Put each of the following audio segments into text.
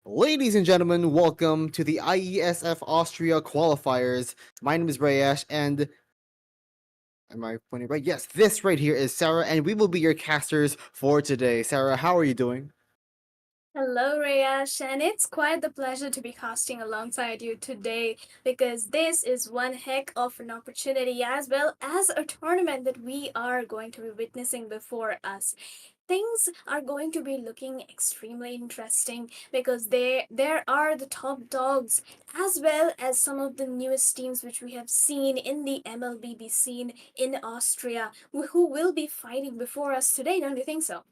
Ladies and gentlemen, welcome to the IESF Austria Qualifiers. My name is Rayesh, and am I pointing right? Yes, this right here is Sarah, and we will be your casters for today. Sarah, how are you doing? Hello, Rayash, and it's quite the pleasure to be casting alongside you today because this is one heck of an opportunity as well as a tournament that we are going to be witnessing before us. Things are going to be looking extremely interesting because there are the top dogs as well as some of the newest teams which we have seen in the MLBB scene in Austria who will be fighting before us today, don't you think so?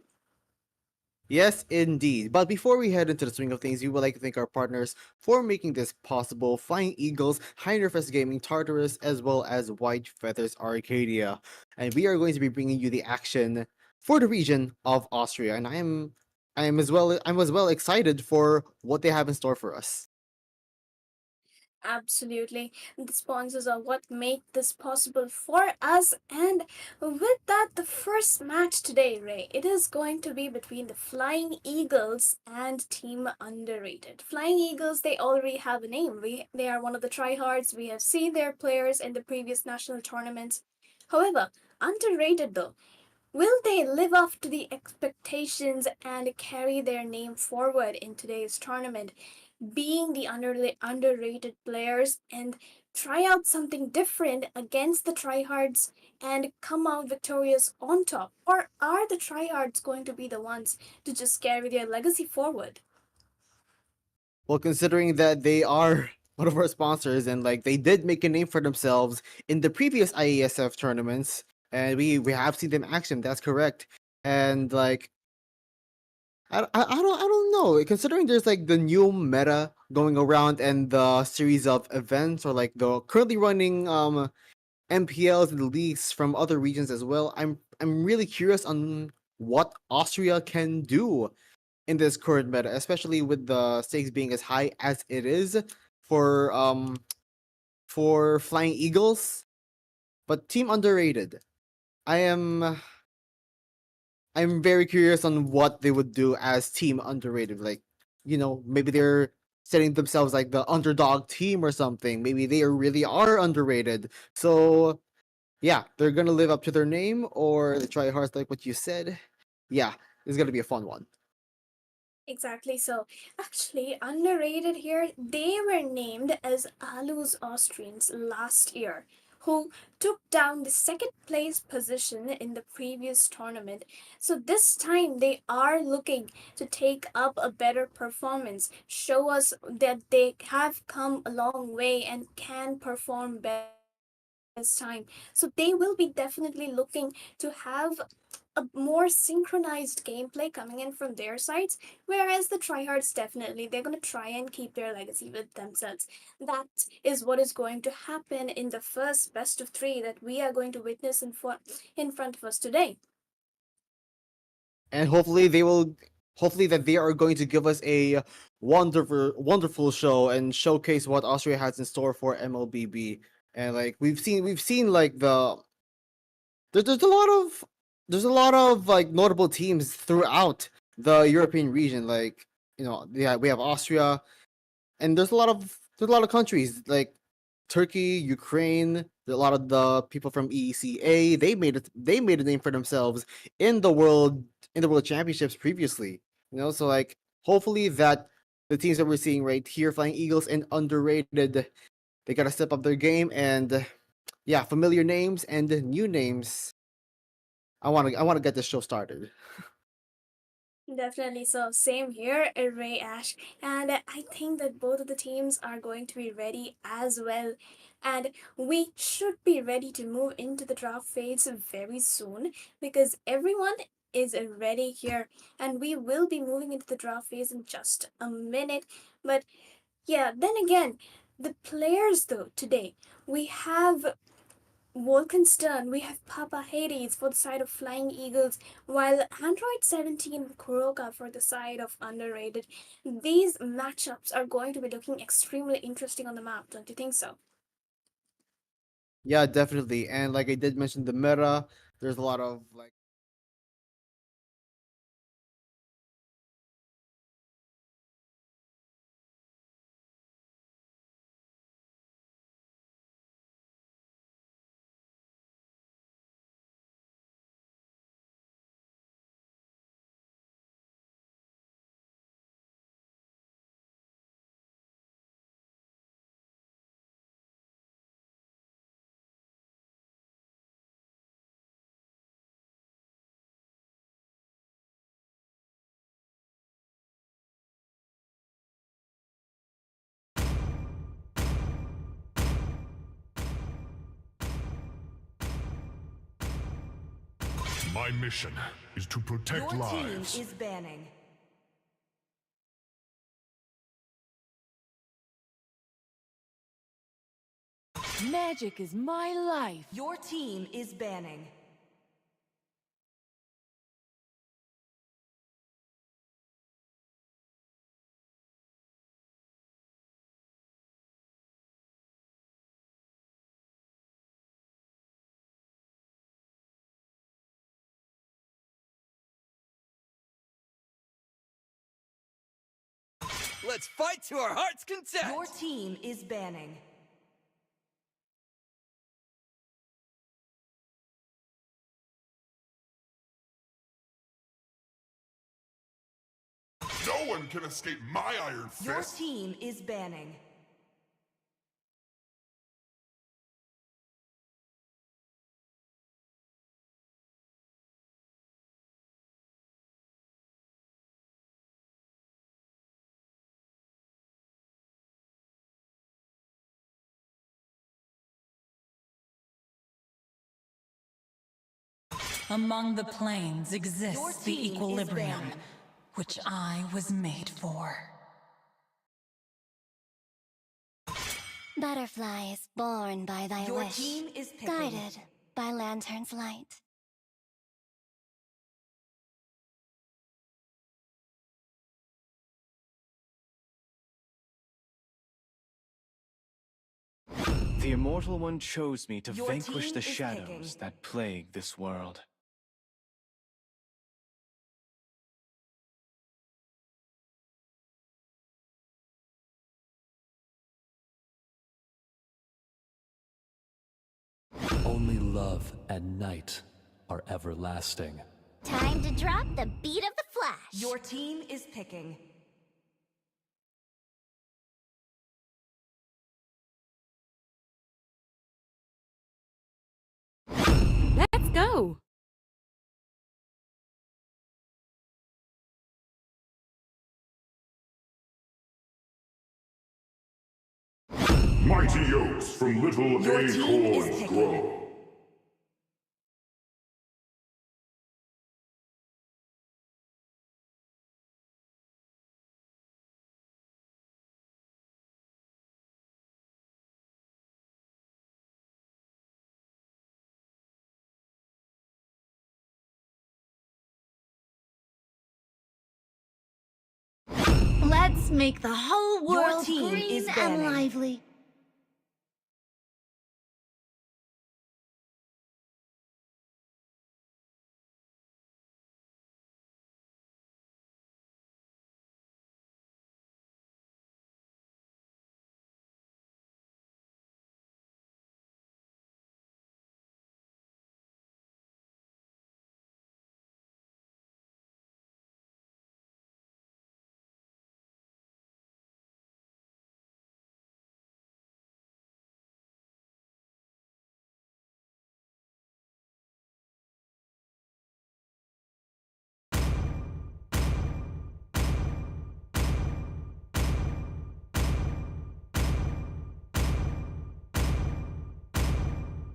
Yes, indeed. But before we head into the swing of things, we would like to thank our partners for making this possible: Flying Eagles, Heinerfest Gaming, Tartarus, as well as White Feathers Arcadia. And we are going to be bringing you the action for the region of Austria, and I'm as well excited for what they have in store for us. Absolutely. The sponsors are what make this possible for us. And with that, the first match today, Ray, it is going to be between the Flying Eagles and Team Underrated. Flying Eagles, they already have a name. They are one of the tryhards. We have seen their players in the previous national tournaments. However, underrated though, will they live up to the expectations and carry their name forward in today's tournament? Being the underrated players and try out something different against the tryhards and come out victorious on top? Or are the tryhards going to be the ones to just carry their legacy forward? Well, considering that they are one of our sponsors and like they did make a name for themselves in the previous IESF tournaments, and we have seen them action. That's correct. And like I don't know. Considering there's like the new meta going around and the series of events or like the currently running MPLs and leagues from other regions as well. I'm really curious on what Austria can do in this current meta, especially with the stakes being as high as it is for um for Flying Eagles. But team underrated. I am I'm very curious on what they would do as team underrated. Like, maybe they're setting themselves like the underdog team or something. Maybe they really are underrated. So yeah, they're gonna live up to their name or they try hard like what you said. Yeah, it's gonna be a fun one. Exactly. So, actually, underrated here, they were named as Alu's Austrians last year, who took down the second place position in the previous tournament. So, this time they are looking to take up a better performance, show us that they have come a long way and can perform better this time. So, they will be definitely looking to have a more synchronized gameplay coming in from their sides, whereas the tryhards definitely they're going to try and keep their legacy with themselves. That is what is going to happen in the first best of three that we are going to witness in front of us today. And hopefully that they are going to give us a wonderful show and showcase what Austria has in store for MLBB. And like we've seen like there's a lot of like notable teams throughout the European region. Like, yeah, we have Austria, and there's a lot of countries like Turkey, Ukraine. A lot of the people from ECA, they made a name for themselves in the world championships previously. So like hopefully that the teams that we're seeing right here, Flying Eagles and underrated, they gotta step up their game and yeah, familiar names and new names. I wanna get this show started. Definitely. So, same here, Ray Ash. And I think that both of the teams are going to be ready as well. And we should be ready to move into the draft phase very soon because everyone is ready here. And we will be moving into the draft phase in just a minute. But yeah, then again, the players though today, we have Wolkenstern, we have Papa Hades for the side of Flying Eagles, while Android 17 with Kuroka for the side of Underrated. These matchups are going to be looking extremely interesting on the map, don't you think so? Yeah, definitely. And like I did mention the meta, there's a lot of like My mission is to protect Your lives. team is banning. Magic is my life. Your team is banning. Let's fight to our heart's content! Your team is banning. No one can escape my iron Your fist! team is banning. Among the planes Your exists the team is equilibrium, banned. which I was made for. Butterflies born by thy Your wish, team is picking. guided by lantern's light. The Immortal One chose me to Your vanquish team the is shadows picking. that plague this world. Only love and night are everlasting. Time to drop the beat of the flash. Your team is picking. Let's go! Mighty oaks from little Your team is acorns picking. grow. Let's make the whole Your world team green is and banning. lively.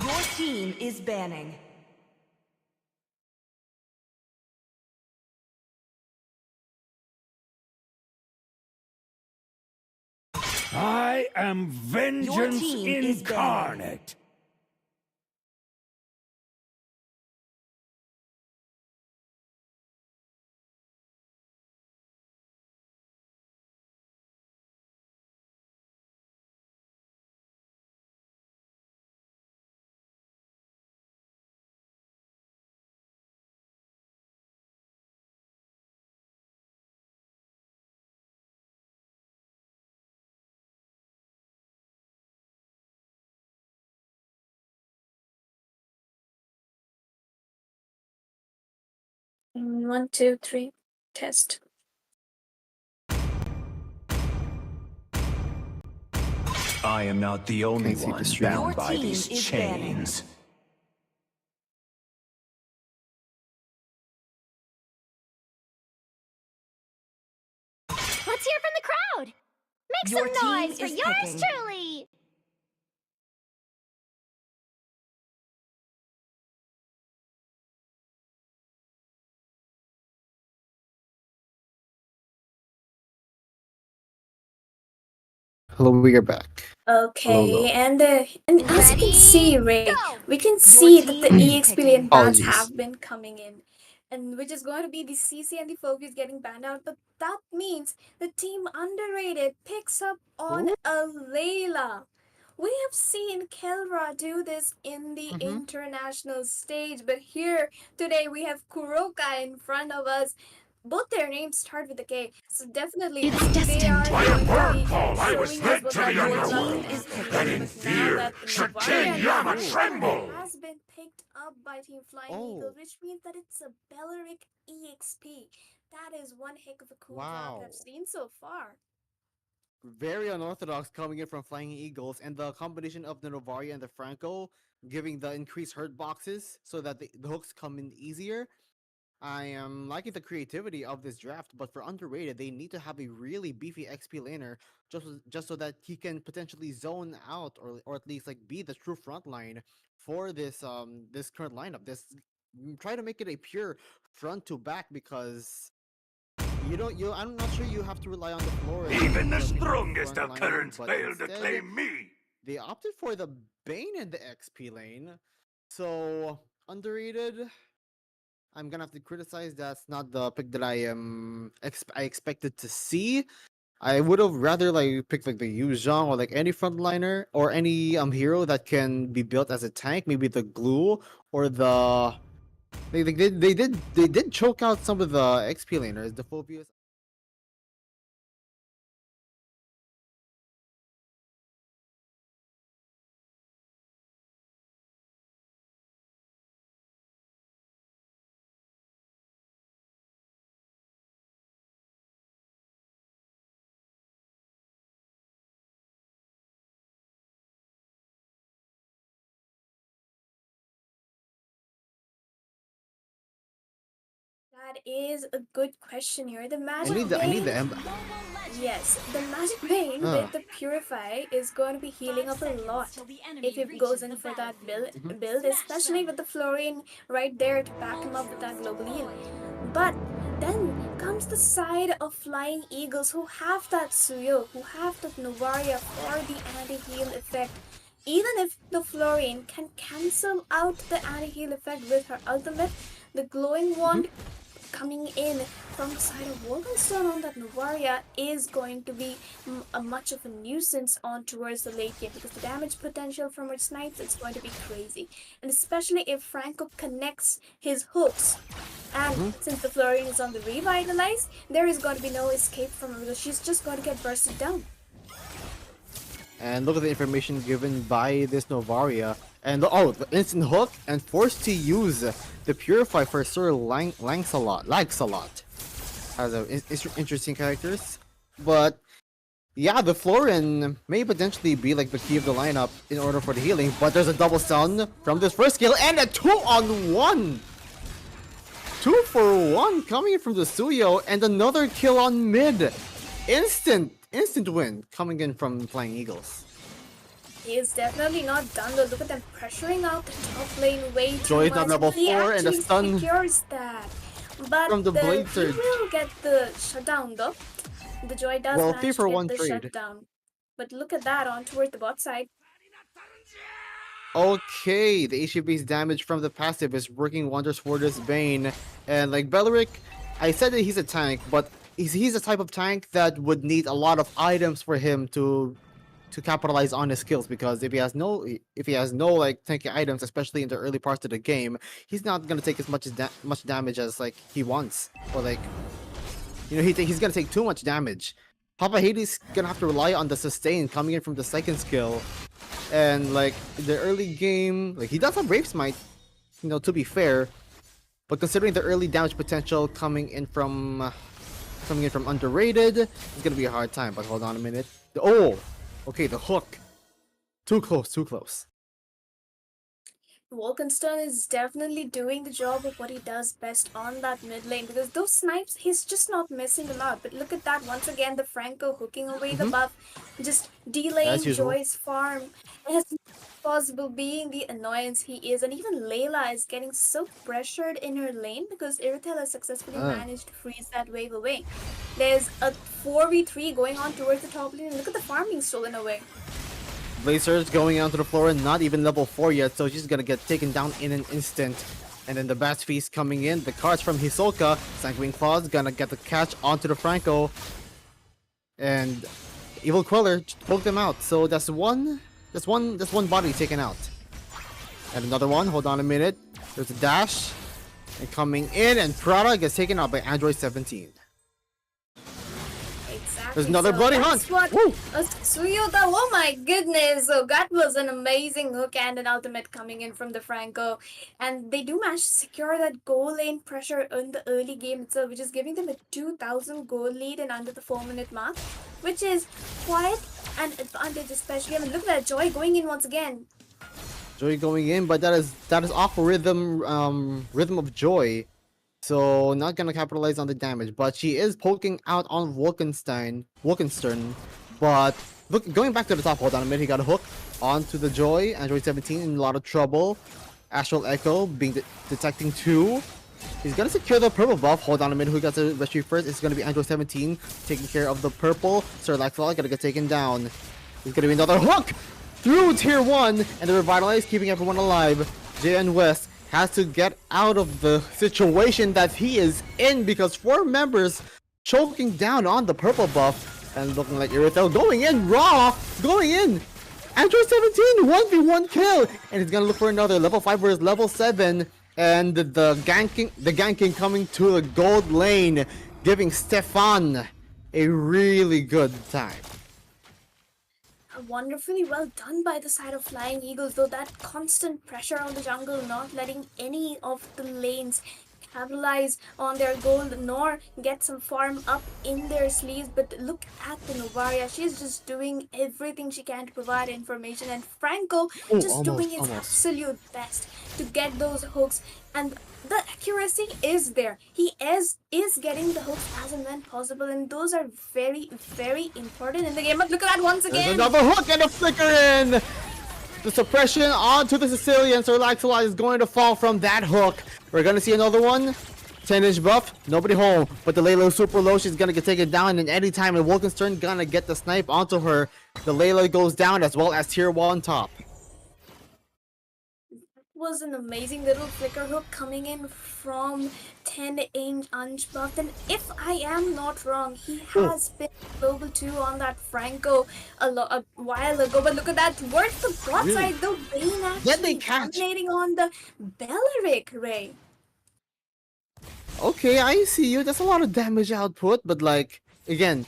Your team is banning. I am vengeance team is incarnate. One, two, three. Test. I am not the only see the one stream. bound Your by team these is banning. chains. Let's hear from the crowd. Make Your some team noise for is yours picking. truly. Hello, we are back. Hello, Okay, hello. and as you can Ready? see, Ray, Go! we can Your see that the team is EXP lane picking. bans Apologies. have been coming in, and which is going to be the CC and the Focus getting banned out. But that means the team underrated picks up on Ooh. a Layla. We have seen Kelra do this in the Mm-hmm. international stage, but here today we have Kuroka in front of us. Both their names start with a K, so definitely they are By a going to bird be call, I was showing us led what to that the gold Your level team underworld, is is. and picking. in But now fear that should Novaria King Yama National tremble. has been picked up by Team Flying Oh, Eagles, which means that it's a Belleric EXP. That is one heck of a cool drop that wow. I've seen so far. Very unorthodox coming in from Flying Eagles, and the combination of the Novaria and the Franco giving the increased hurt boxes so that the hooks come in easier. I am liking the creativity of this draft, but for underrated, they need to have a really beefy XP laner just so that he can potentially zone out or at least like be the true front line for this current lineup. Try to make it a pure front to back because you don't you I'm not sure you have to rely on the floor as Even the the pure strongest front of line, currents but failed to instead claim me. they opted for the Bane in the XP lane. So underrated. I'm gonna have to criticize. That's not the pick that I expected to see. I would have rather like picked like the Yu Zhang or like any frontliner or any hero that can be built as a tank. Maybe the glue or the they did choke out some of the XP laners. The Phobias. That is a good question here. The I Magic need the Bane, yes, the Magic Bane uh, with the Purify is going to be healing up a lot if it goes in for that build, especially with the Florian right there to back him up with that global heal. But then comes the side of Flying Eagles who have that Suyo, who have that Novaria for the anti-heal effect. Even if the Florian can cancel out the anti-heal effect with her ultimate, the glowing wand coming in from the side of Wolkenstone on that Novaria is going to be a much of a nuisance on towards the late game because the damage potential from her snipes is going to be crazy. And especially if Franco connects his hooks. And since the Florian is on the Revitalize, there is going to be no escape from her because she's just going to get bursted down. and look at the information given by this Novaria. And the instant hook and forced to use the Purify for Sir Lancelot. Has interesting characters. But yeah, the Florin may potentially be like the key of the lineup in order for the healing, but there's a double stun from this first skill and a 2-on-1! 2-for-1 coming in from the Suyo and another kill on mid. Instant win coming in from Flying Eagles. He is definitely not done though. Look at them pressuring out the top lane way too Joy is much. not level He 4 and the actually stun secures that. But from the Blade he Surge. will get the shutdown though. The Joy does Well, manage to get 3-for-1 the trade. shutdown. But look at that on towards the bot side. Okay, the HP-based damage from the passive is working wonders for this Bane. And like Belleric, I said that he's a tank, but he's a type of tank that would need a lot of items for him to capitalize on his skills, because if he has no like tanky items, especially in the early parts of the game, he's not gonna take as much damage as like he wants, or like he's gonna take too much damage. Papa Hades gonna have to rely on the sustain coming in from the second skill, and like the early game, like he does have Brave Smite, to be fair, but considering the early damage potential coming in from underrated, it's gonna be a hard time. But hold on a minute. Oh, okay, the hook. Too close. Wolkenstern is definitely doing the job of what he does best on that mid lane because those snipes, he's just not missing them out. But look at that, once again, the Franco hooking away the buff, just As delaying usual. Joy's farm as possible, being the annoyance he is. And even Layla is getting so pressured in her lane because Irithel has successfully managed to freeze that wave away. There's a 4v3 going on towards the top lane, and look at the farm being stolen away. Blazers going onto the floor and not even level 4 yet, so she's gonna get taken down in an instant. And then the Bats Feast coming in, the cards from Hisoka, Sanguine Claws gonna get the catch onto the Franco. And Evil Queller poked them out, so that's one body taken out. And another one, hold on a minute. There's a dash. And coming in, and Prada gets taken out by Android 17. Exactly. There's another so bloody that's hunt. What Woo! Suyota, oh my goodness. So that was an amazing hook and an ultimate coming in from the Franco. And they do manage to secure that goal lane pressure in the early game itself, which is giving them a 2,000 goal lead in under the 4-minute mark, which is quite an advantage, especially. I mean, look at that, Joy going in once again. Joy going in, but that is off rhythm of Joy. So not gonna capitalize on the damage, but she is poking out on Wolkenstern. But look, going back to the top, hold on a minute, he got a hook onto the Joy. Android 17 in a lot of trouble. Astral Echo being detecting 2. He's gonna secure the purple buff. Hold on a minute, who got the rescue first? It's gonna be Android 17 taking care of the purple. Sir Laxwell gonna get taken down. There's gonna be another hook through tier 1, and the Revitalize keeping everyone alive. JN West has to get out of the situation that he is in because 4 members choking down on the purple buff and looking like Irithel going in raw, going in. Android 17 1v1 kill, and he's gonna look for another level 5 versus level 7, and the ganking coming to the gold lane, giving Stefan a really good time. Wonderfully well done by the side of Flying Eagles, though that constant pressure on the jungle, not letting any of the lanes capitalize on their gold nor get some farm up in their sleeves. But look at the Novaria, she's just doing everything she can to provide information, and Franco just doing his absolute best to get those hooks, and the accuracy is there. He is getting the hooks as and when possible, and those are very, very important in the game. But look at that once again. There's another hook and a flicker in. The suppression onto the Sicilian. Sir Laxwell is going to fall from that hook. We're gonna see another one. 10-inch buff, nobody home, but the Layla is super low. She's gonna get taken down, and anytime and Wolkenstern gonna get the snipe onto her. The Layla goes down as well as tier 1 top. Was an amazing little flicker hook coming in from 10-inch buff, and if I am not wrong, he has been global 2 on that Franco a while ago. But look at that, towards the bot side, the Vayne actually dominating on the Belleric, Ray. Okay, I see you. That's a lot of damage output, but like, again,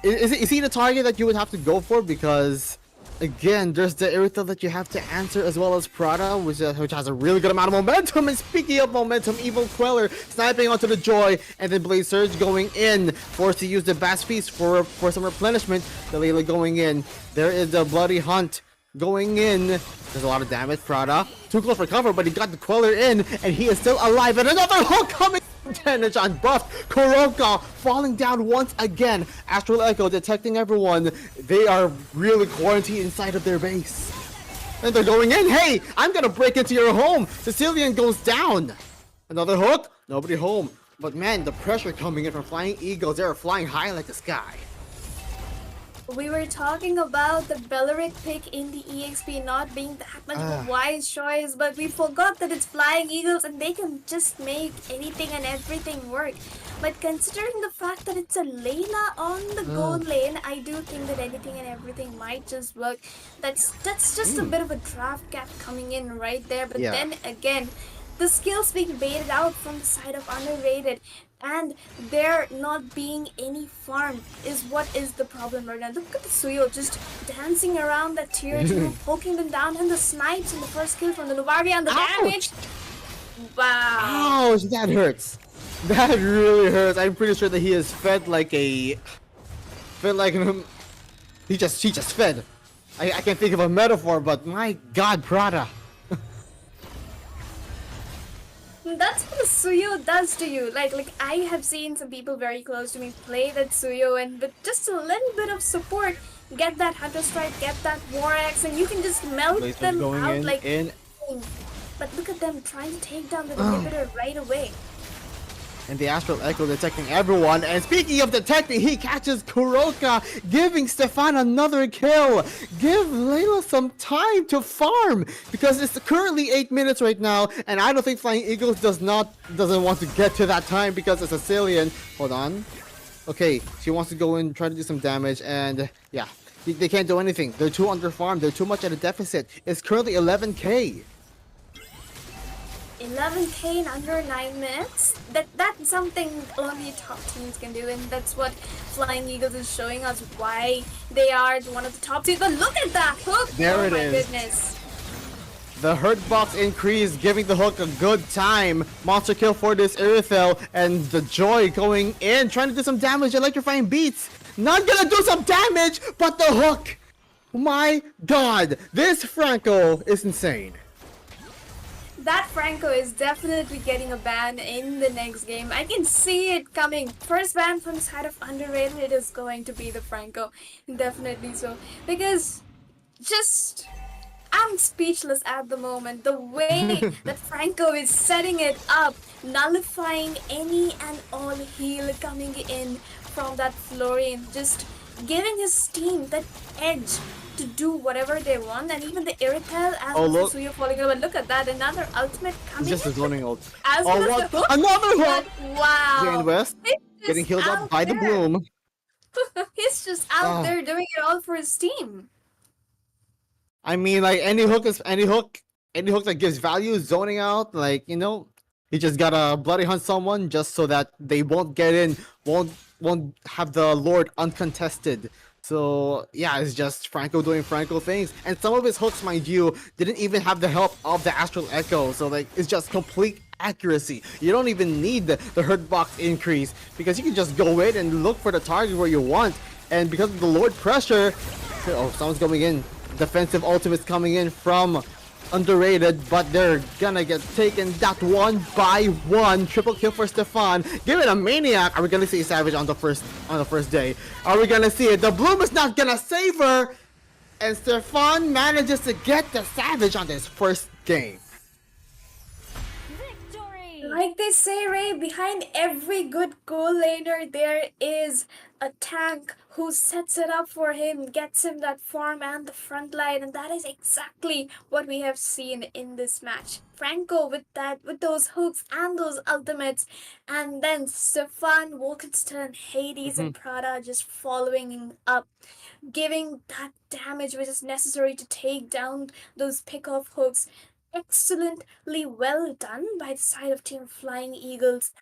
is he the target that you would have to go for? Because again, there's the Irithel that you have to answer, as well as Prada, which has a really good amount of momentum. And speaking of momentum, Evil Queller sniping onto the Joy, and then Blaze Surge going in, forced to use the Bass Feast for some replenishment. The Layla going in. There is the Bloody Hunt going in. There's a lot of damage. Prada too close for cover, but he got the Queller in, and he is still alive. And another hook coming. 10-inch on buff. Kuroka falling down once again. Astral Echo detecting everyone. They are really quarantined inside of their base. And they're going in. Hey, I'm gonna break into your home. Sicilian goes down. Another hook. Nobody home. But man, the pressure coming in from Flying Eagles. They're flying high like the sky. We were talking about the Belleric pick in the EXP not being that much of a wise choice, but we forgot that it's Flying Eagles and they can just make anything and everything work. But considering the fact that it's a Layla on the gold lane, I do think that anything and everything might just work. That's just a bit of a draft gap coming in right there. But then again, the skills being baited out from the side of Underrated, and there not being any farm is what is the problem right now. Look at the Suyo just dancing around that tier 2, poking them down, and the snipes in the first kill from the Novaria and the damage. Wow. Ouch, that hurts. That really hurts. I'm pretty sure that he is fed like he just fed. I can't think of a metaphor, but my god, Prada. That's what the Suyo does to you. Like I have seen some people very close to me play that Suyo, and with just a little bit of support, get that Hunter Strike, get that War Axe, and you can just melt Lasers them going out like. in. But look at them trying to take down the inhibitor right away. And the Astral Echo detecting everyone. And speaking of detecting, he catches Kuroka, giving Stefan another kill. Give Layla some time to farm, because it's currently 8 minutes right now, and I don't think Flying Eagles doesn't want to get to that time because it's a Sicilian. Hold on. Okay, she wants to go in, try to do some damage, and yeah, they can't do anything. They're too underfarmed. They're too much at a deficit. It's currently 11k. 11k in under 9 minutes. That's something only top teams can do, and that's what Flying Eagles is showing us why they are one of the top teams. But look at that hook! There oh it my is. Goodness. The hurt box increase, giving the hook a good time. Monster kill for this Irithel, and the Joy going in, trying to do some damage. Electrifying beats, not gonna do some damage, but the hook. My God, this Franco is insane. That Franco is definitely getting a ban in the next game. I can see it coming. First ban from the side of Underrated, it is going to be the Franco. Definitely so. Because just I'm speechless at the moment. The way that Franco is setting it up, nullifying any and all heal coming in from that Florian, just giving his team that edge to do whatever they want, and even the Irithel as well as the Suyo falling over. Look at that, another ultimate coming Just a in. zoning ult. As well as the hook. Another hook! But wow. Jane West He's getting just healed up out by the there. bloom. He's just out there doing it all for his team. I mean, like any hook that gives value, zoning out, like, you know, you just gotta bloody hunt someone just so that they won't get in, won't have the Lord uncontested. So yeah, it's just Franco doing Franco things, and some of his hooks, mind you, didn't even have the help of the Astral Echo. So like, it's just complete accuracy. You don't even need the hurt box increase, because you can just go in and look for the target where you want. And because of the Lord pressure, oh, someone's going in. Defensive ultimates coming in from Underrated, but they're gonna get taken that one by one. Triple kill for Stefan. Give it a maniac. Are we gonna see Savage on the first day? Are we gonna see it? The bloom is not gonna save her, and Stefan manages to get the Savage on this first game. Like they say, Ray, behind every good goal laner, there is a tank who sets it up for him, gets him that farm and the front line, and that is exactly what we have seen in this match. Franco with those hooks and those ultimates, and then Stefan, Wolkenstern, Hades, and Prada just following up, giving that damage which is necessary to take down those pick-off hooks. Excellently well done by the side of Team Flying Eagles.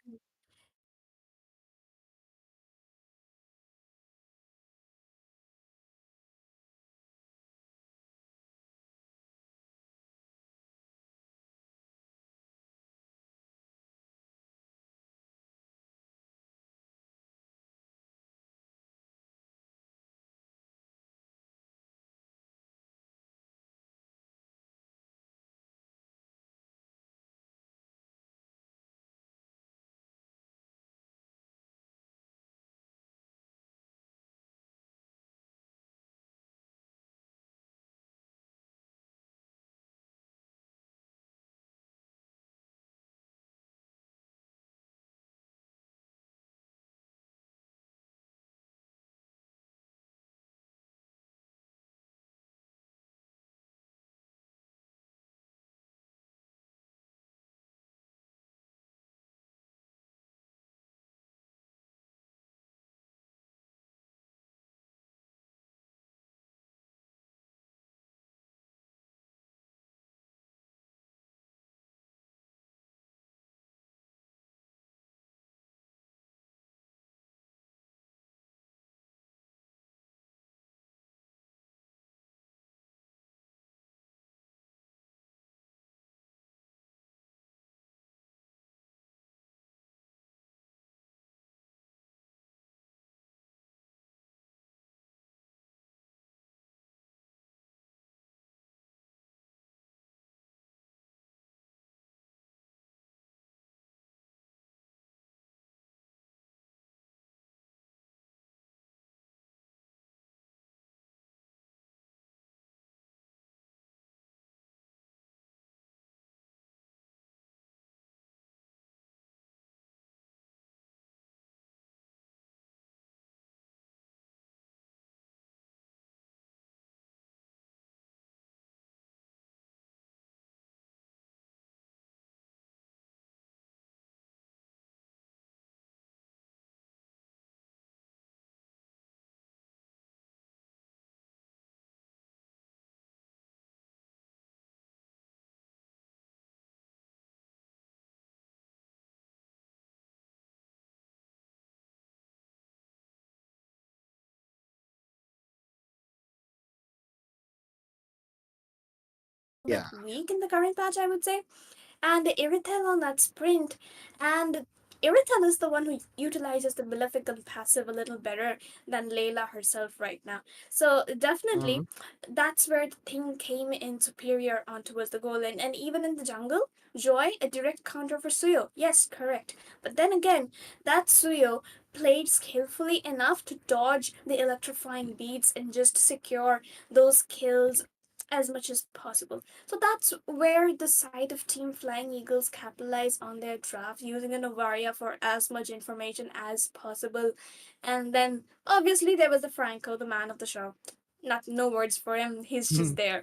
bit Yeah. weak in the current patch, I would say. And Iritel on that sprint, and Iritel is the one who utilizes the Maleficent passive a little better than Layla herself right now. So Mhm. definitely, that's where the thing came in superior on towards the goal line. And even in the jungle, Joy, a direct counter for Suyo. Yes, correct. But then again, that Suyo played skillfully enough to dodge the electrifying beats and just secure those kills as much as possible. So that's where the side of Team Flying Eagles capitalize on their draft using a Novaria for as much information as possible. And then obviously there was the Franco, the man of the show. Not no words for him, he's just there.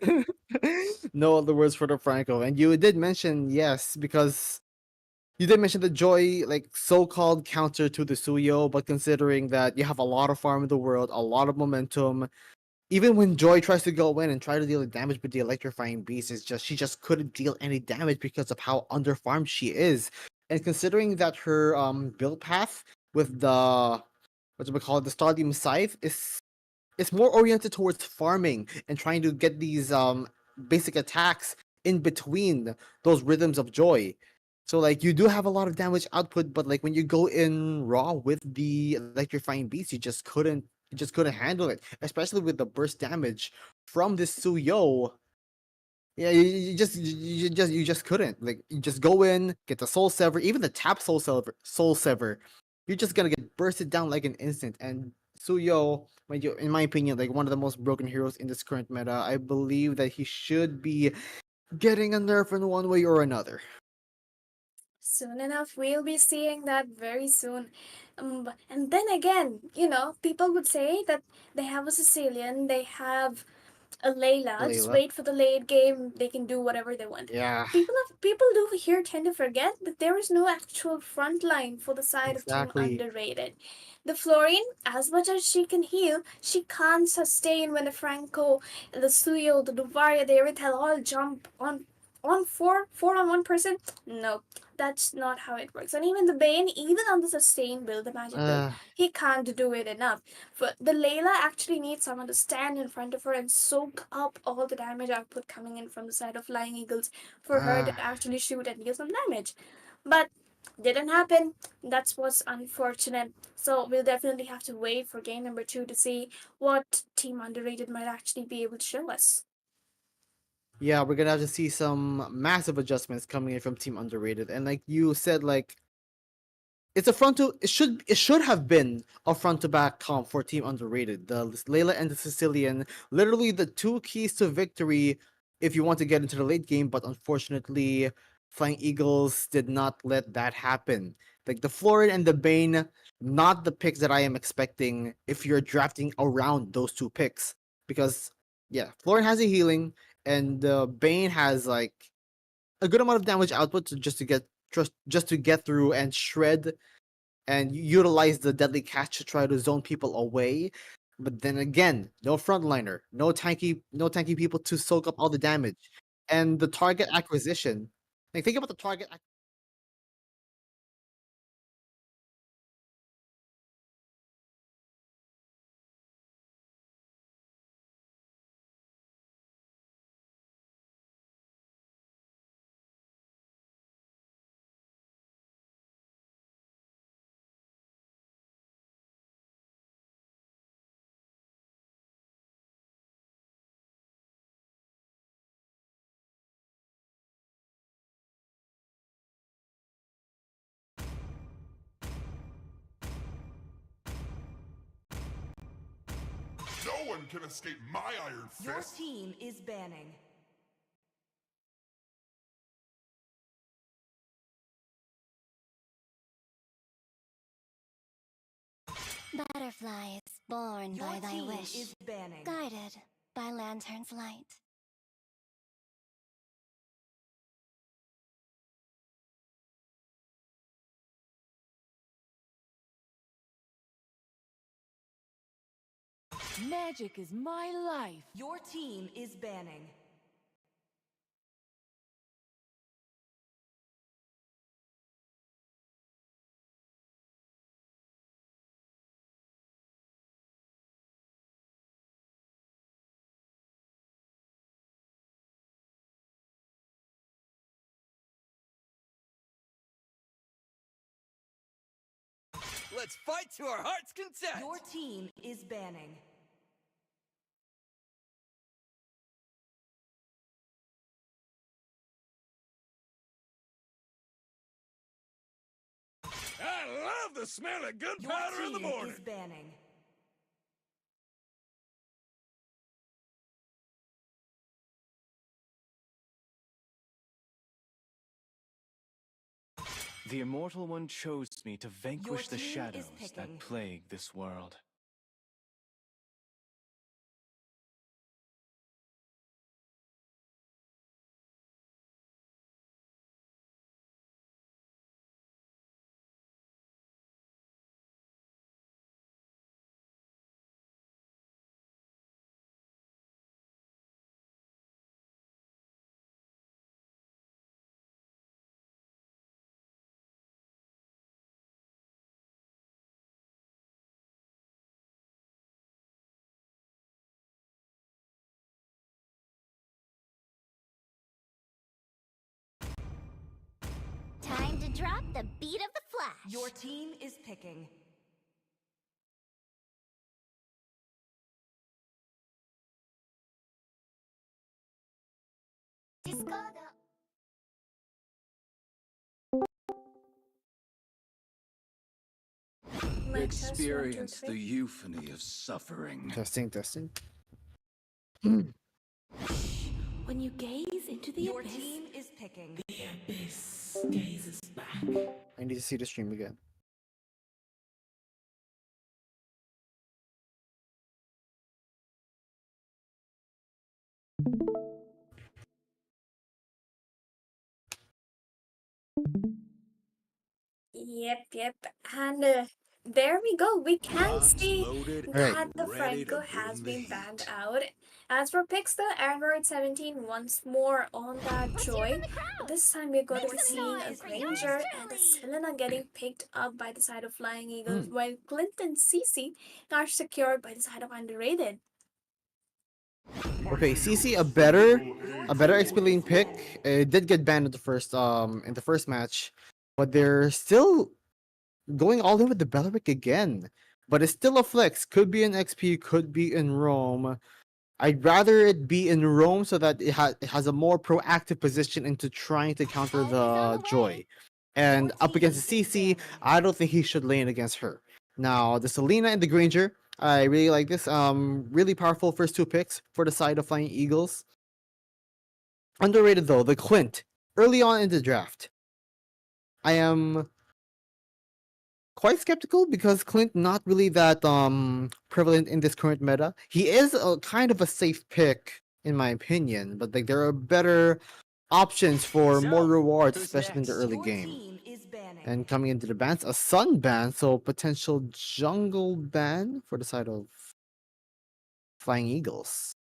No other words for the Franco. And you did mention yes, because you did mention the Joy, like so-called counter to the Suyo, but considering that you have a lot of farm in the world, a lot of momentum, even when Joy tries to go in and try to deal damage with the electrifying beast, it's just she just couldn't deal any damage because of how underfarmed she is. And considering that her build path with the what do we call it, the Stadium Scythe is it's more oriented towards farming and trying to get these basic attacks in between those rhythms of Joy. So like you do have a lot of damage output, but like when you go in raw with the electrifying beast, you just couldn't handle it, especially with the burst damage from this Suyo. Yeah, you just couldn't. Like you just go in, get the soul sever, even the tap soul sever, you're just gonna get bursted down like an instant. And Suyo, in my opinion, like one of the most broken heroes in this current meta. I believe that he should be getting a nerf in one way or another. Soon enough, we'll be seeing that very soon. And then again, people would say that they have a Sicilian, they have a Layla. Just Layla. wait for the late game. They can do whatever they want. Yeah, People do here tend to forget that there is no actual front line for the side of Team exactly. Underrated. The Florian, as much as she can heal, she can't sustain when the Franco, the Suyo, the Duvaria, the Iritel all jump on four on one person. No, that's not how it works. And even the Bane, even on the sustain build, the magic build, Uh, he can't do it enough. But the Layla actually needs someone to stand in front of her and soak up all the damage output coming in from the side of Flying Eagles for her uh, to actually shoot and deal some damage. But didn't happen. That's what's unfortunate. So we'll definitely have to wait for game number 2 to see what Team Underrated might actually be able to show us. yeah, we're gonna have to see some massive adjustments coming in from Team Underrated. And like you said, like it's a front to it should have been a front to back comp for Team Underrated. The Layla and the Sicilian, literally the two keys to victory if you want to get into the late game, but unfortunately Flying Eagles did not let that happen. Like the Florid and the Bane, not the picks that I am expecting if you're drafting around those two picks. Because yeah, Florid has a healing and Bane has like a good amount of damage output just to get through and shred and utilize the deadly catch to try to zone people away. But then again, no frontliner, no tanky people to soak up all the damage, and the target acquisition. Like think about the target. No one can escape my iron Your fist. team is banning. Butterflies born Your by thy team wish, is banning. guided by lantern's light. Magic is my life. Your team is banning. Let's fight to our heart's content! Your team is banning. I love the smell of Your gunpowder in the team morning. is banning. The Immortal One chose me to vanquish the team is shadows picking. that plague this world. Time to drop the beat of the flash. Your team is picking. Discover. Mic test, 1, 2, Experience 3. the euphony of suffering. Testing, testing. When you gaze into the Your abyss, team is picking. the abyss gazes back. I need to see the stream again. Yep. And there we go. We can see loaded that and the ready to Franco bring has the been heat. banned out. As for picks, the Android 17 once more on that joy. But this time we're going to be seeing a Granger and a Selena getting picked up by the side of Flying Eagles, while Clint and CC are secured by the side of Underrated. Okay, CC a better XP lane pick. It did get banned in the first match, but they're still going all in with the Belleric again. But it's still a flex. Could be in XP, could be in Rome. I'd rather it be in Rome so that it has a more proactive position into trying to counter the Joy. And up against the CC, I don't think he should lane against her. Now, the Selena and the Granger, I really like this. Really powerful first two picks for the side of Flying Eagles. Underrated though, the Clint. Early on in the draft, I am quite skeptical because Clint not really that prevalent in this current meta. He is a kind of a safe pick in my opinion, but like there are better options for more So, rewards, who's especially in the next? early Your game. team is banning. And coming into the bans, a Sun ban, so potential jungle ban for the side of Flying Eagles.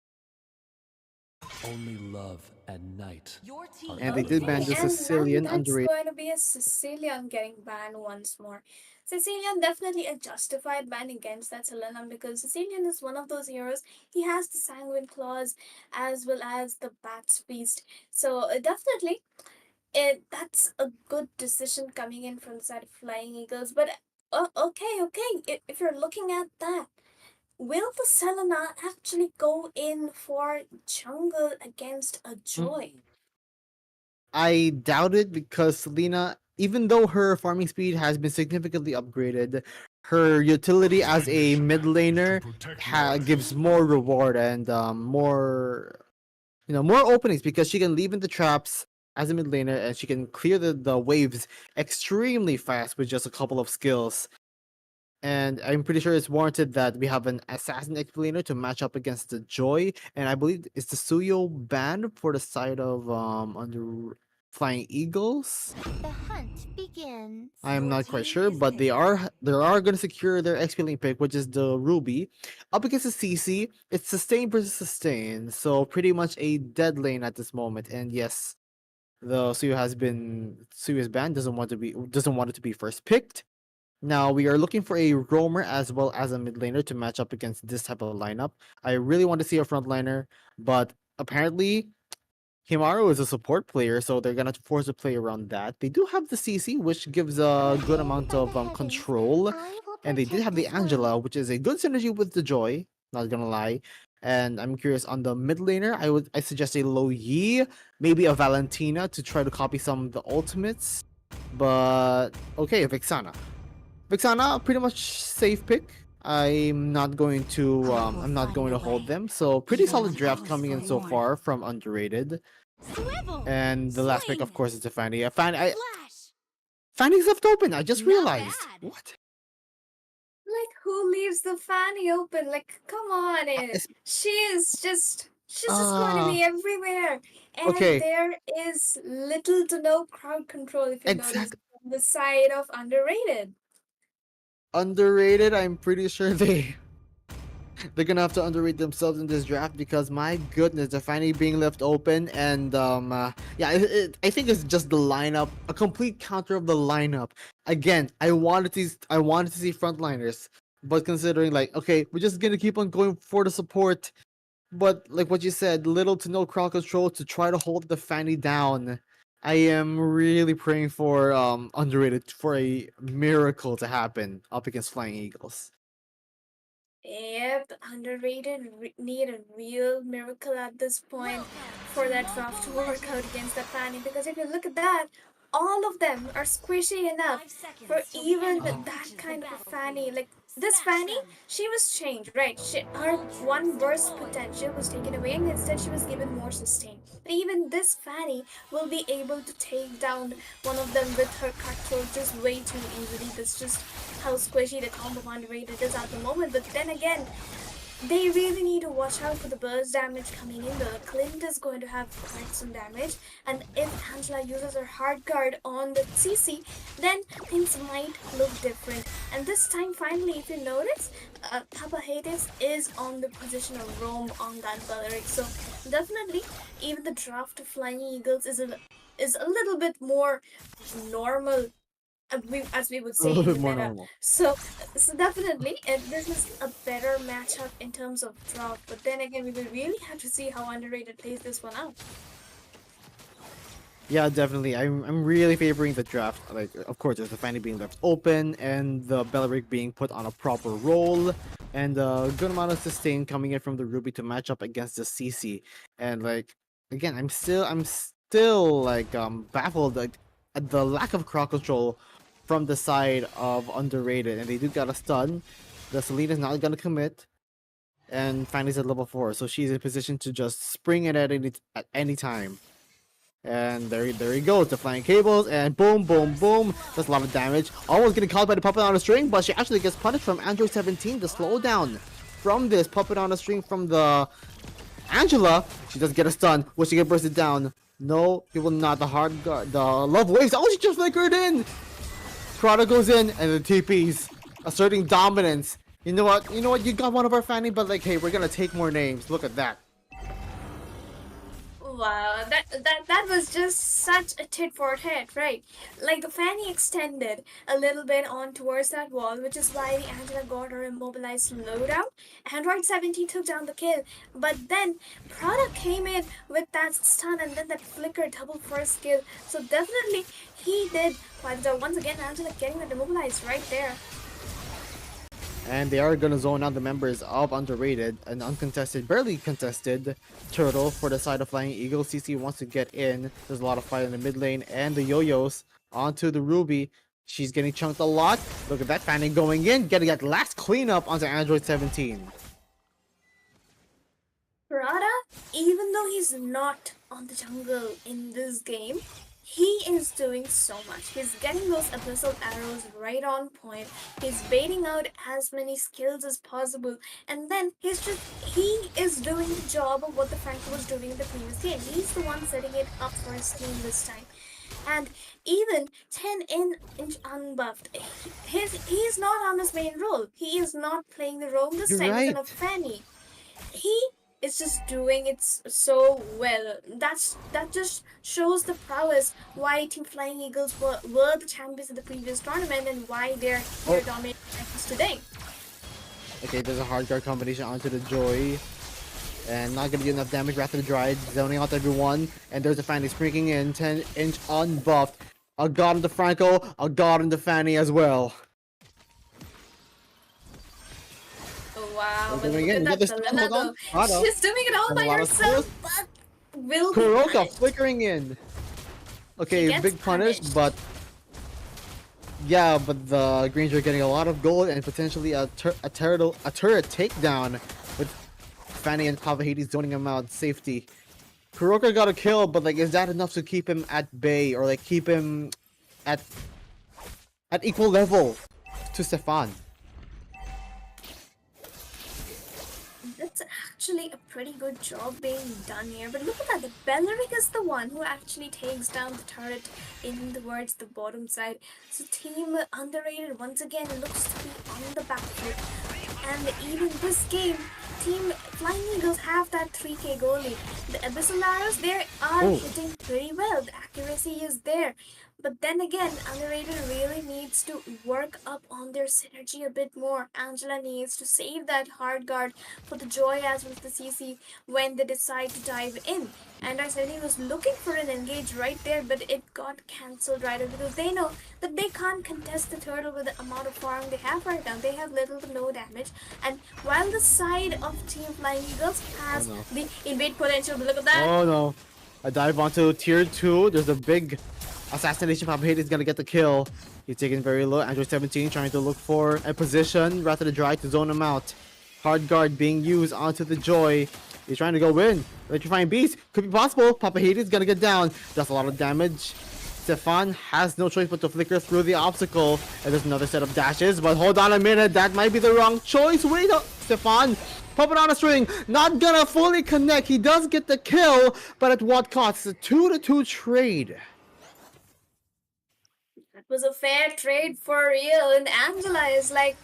Only love and night. Your team And they is did ban banning. the And Sicilian then that's underrated. going to be a Sicilian getting banned once more. Sicilian definitely a justified ban against that Selena because Sicilian is one of those heroes. He has the Sanguine Claws as well as the Bat's Feast. So definitely, that's a good decision coming in from the side of Flying Eagles. But okay. If you're looking at that, will the Selena actually go in for jungle against a Joy? I doubt it because Selena, even though her farming speed has been significantly upgraded, her utility as a mid laner gives more reward and more more openings because she can leave in the traps as a mid laner and she can clear the waves extremely fast with just a couple of skills. And I'm pretty sure it's warranted that we have an assassin explainer to match up against the Joy, and I believe it's the Suyo ban for the side of under Flying Eagles. The hunt begins. I am Your not quite team sure, is but they picking. are going to secure their XP lane pick, which is the Ruby. Up against the CC, it's sustain versus sustain, so pretty much a dead lane at this moment. And yes, the Suyu's banned, doesn't want it to be first picked. Now we are looking for a roamer as well as a mid laner to match up against this type of lineup. I really want to see a frontliner, but apparently Himaru is a support player, so they're gonna force to play around that. They do have the CC, which gives a good amount of control, and they did have the Angela, which is a good synergy with the Joy. Not gonna lie. And I'm curious on the mid laner. I suggest a Lo Yi, maybe a Valentina to try to copy some of the ultimates. But okay, Vixana. Vixana, pretty much safe pick. I'm not going to hold them. So pretty solid draft coming in so far from Underrated. And the last pick, of course, is the Fanny. Fanny's left open. I just realized. What? Like, who leaves the Fanny open? Like, come on, it's- she's just going to be everywhere. And Okay. there is little to no crowd control if you notice Exact- on the side of Underrated. Underrated. I'm pretty sure they're gonna have to underrate themselves in this draft because my goodness, the Fanny being left open and yeah, I think it's just the lineup, a complete counter of the lineup. Again, I wanted to see frontliners, but considering like okay, we're just gonna keep on going for the support, but like what you said, little to no crowd control to try to hold the Fanny down. I am really praying for Underrated for a miracle to happen up against Flying Eagles. Yep, Underrated need a real miracle at this point for that draft to work out against that Fanny. Because if you look at that, all of them are squishy enough for even that kind of a Fanny. Like this Fanny, she was changed, right? Her one burst potential was taken away, and instead she was given more sustain. But even this Fanny will be able to take down one of them with her cut throat just way too easily. That's just how squishy the combo Underrated is at the moment. But then again, they really need to watch out for the burst damage coming in. The Clint is going to have quite some damage, and if Angela uses her hard guard on the CC, then things might look different. And this time, finally, if you notice, Papa Hades is on the position of Rome on that Belleric. So definitely, even the draft of Flying Eagles is a little bit more normal, as we would A say little in bit the more meta. normal. So definitely, this is a better matchup in terms of draft. But then again, we will really have to see how Underrated plays this one out. Yeah, definitely. I'm really favoring the draft. Like, of course, there's the Fanny being left open and the Belleric being put on a proper roll, and a good amount of sustain coming in from the Ruby to match up against the CC. And like, again, I'm still like baffled like at the lack of crowd control from the side of Underrated, and they do got a stun. The Selena's not gonna commit, and Fanny's at level 4, so she's in position to just spring it at any time. And there he goes, the flying cables, and boom, boom, boom. That's a lot of damage. Almost getting caught by the puppet on a string, but she actually gets punished from Android 17. The slowdown from this puppet on a string from the Angela. She does get a stun. Will she get bursted down? No, he will not. The hard guard, the love waves. Oh, she just flickered in. Prada goes in, and the TP's asserting dominance. You know what? You got one of our Fanny, but like, hey, we're gonna take more names. Look at that. Wow, that was just such a tit for tat, right? Like the Fanny extended a little bit on towards that wall, which is why the Angela got her immobilized loadout. Android 17 took down the kill, but then Prada came in with that stun and then that flicker double first kill. So definitely he did quite the job. Once again, Angela getting that immobilized right there. And they are gonna zone out the members of Underrated, an uncontested, barely contested turtle for the side of Flying Eagle. CC wants to get in. There's a lot of fight in the mid lane, and the yo-yos onto the Ruby. She's getting chunked a lot. Look at that Fanny going in, getting that last cleanup onto Android 17. Prada, even though he's not on the jungle in this game, he is doing so much. He's getting those abyssal arrows right on point. He's baiting out as many skills as possible. And then he is doing the job of what the Franco was doing in the previous game. He's the one setting it up for his team this time. And even 10-inch unbuffed, he's not on his main role. He is not playing the role this You're time right. instead of Fanny. He is just doing it so well. That just shows the prowess why Team Flying Eagles were the champions of the previous tournament and why they're here dominating champions today. Okay, there's a hard guard combination onto the Joy. And not gonna do enough damage. Wrath of the Dry, zoning out everyone. And there's a Fanny sprinting in, 10-inch unbuffed. A god into Franco, a god into Fanny as well. Oh, wow. We're But doing look it. at We got that this Selena hold on. though. Prado. She's doing it all And by a lot of herself, but will be Kuroka punished. flickering in. She Okay, gets big punish, punished. but yeah, but the Greens are getting a lot of gold and potentially a turret takedown with Fanny and Kavahiti zoning him out safety. Kuroka got a kill, but like, is that enough to keep him at bay or like keep him at equal level to Stefan? That's actually a pretty good job being done here. But look at that, the Belleric is the one who actually takes down the turret in towards the bottom side. So Team Underrated once again looks to be on the back foot. And even this game, Team Flying Eagles have that 3k goal lead. The Abyssal Arrows, they are hitting pretty well. The accuracy is there. But then again, Underrated really needs to work up on their synergy a bit more. Angela needs to save that hard guard for the Joy as well as the CC when they decide to dive in. And I said he was looking for an engage right there, but it got cancelled right away because they know that they can't contest the turtle with the amount of farm they have right now. They have little to no damage. And while the side of Team Flying Eagles has the invade potential, but look at that. Oh no. A dive onto tier 2. There's a big assassination. Papahate is gonna get the kill. He's taken very low. Android 17 trying to look for a position. Wrath of the Dry to zone him out. Hard guard being used onto the Joy. He's trying to go in. Electrifying Beast. Could be possible. Papahate is gonna get down. Does a lot of damage. Stefan has no choice but to flicker through the obstacle. And there's another set of dashes. But hold on a minute. That might be the wrong choice. Wait up. Stefan. Puppet on a string. Not gonna fully connect. He does get the kill. But at what cost? It's a 2-2 trade. It was a fair trade for real. And Angela is like,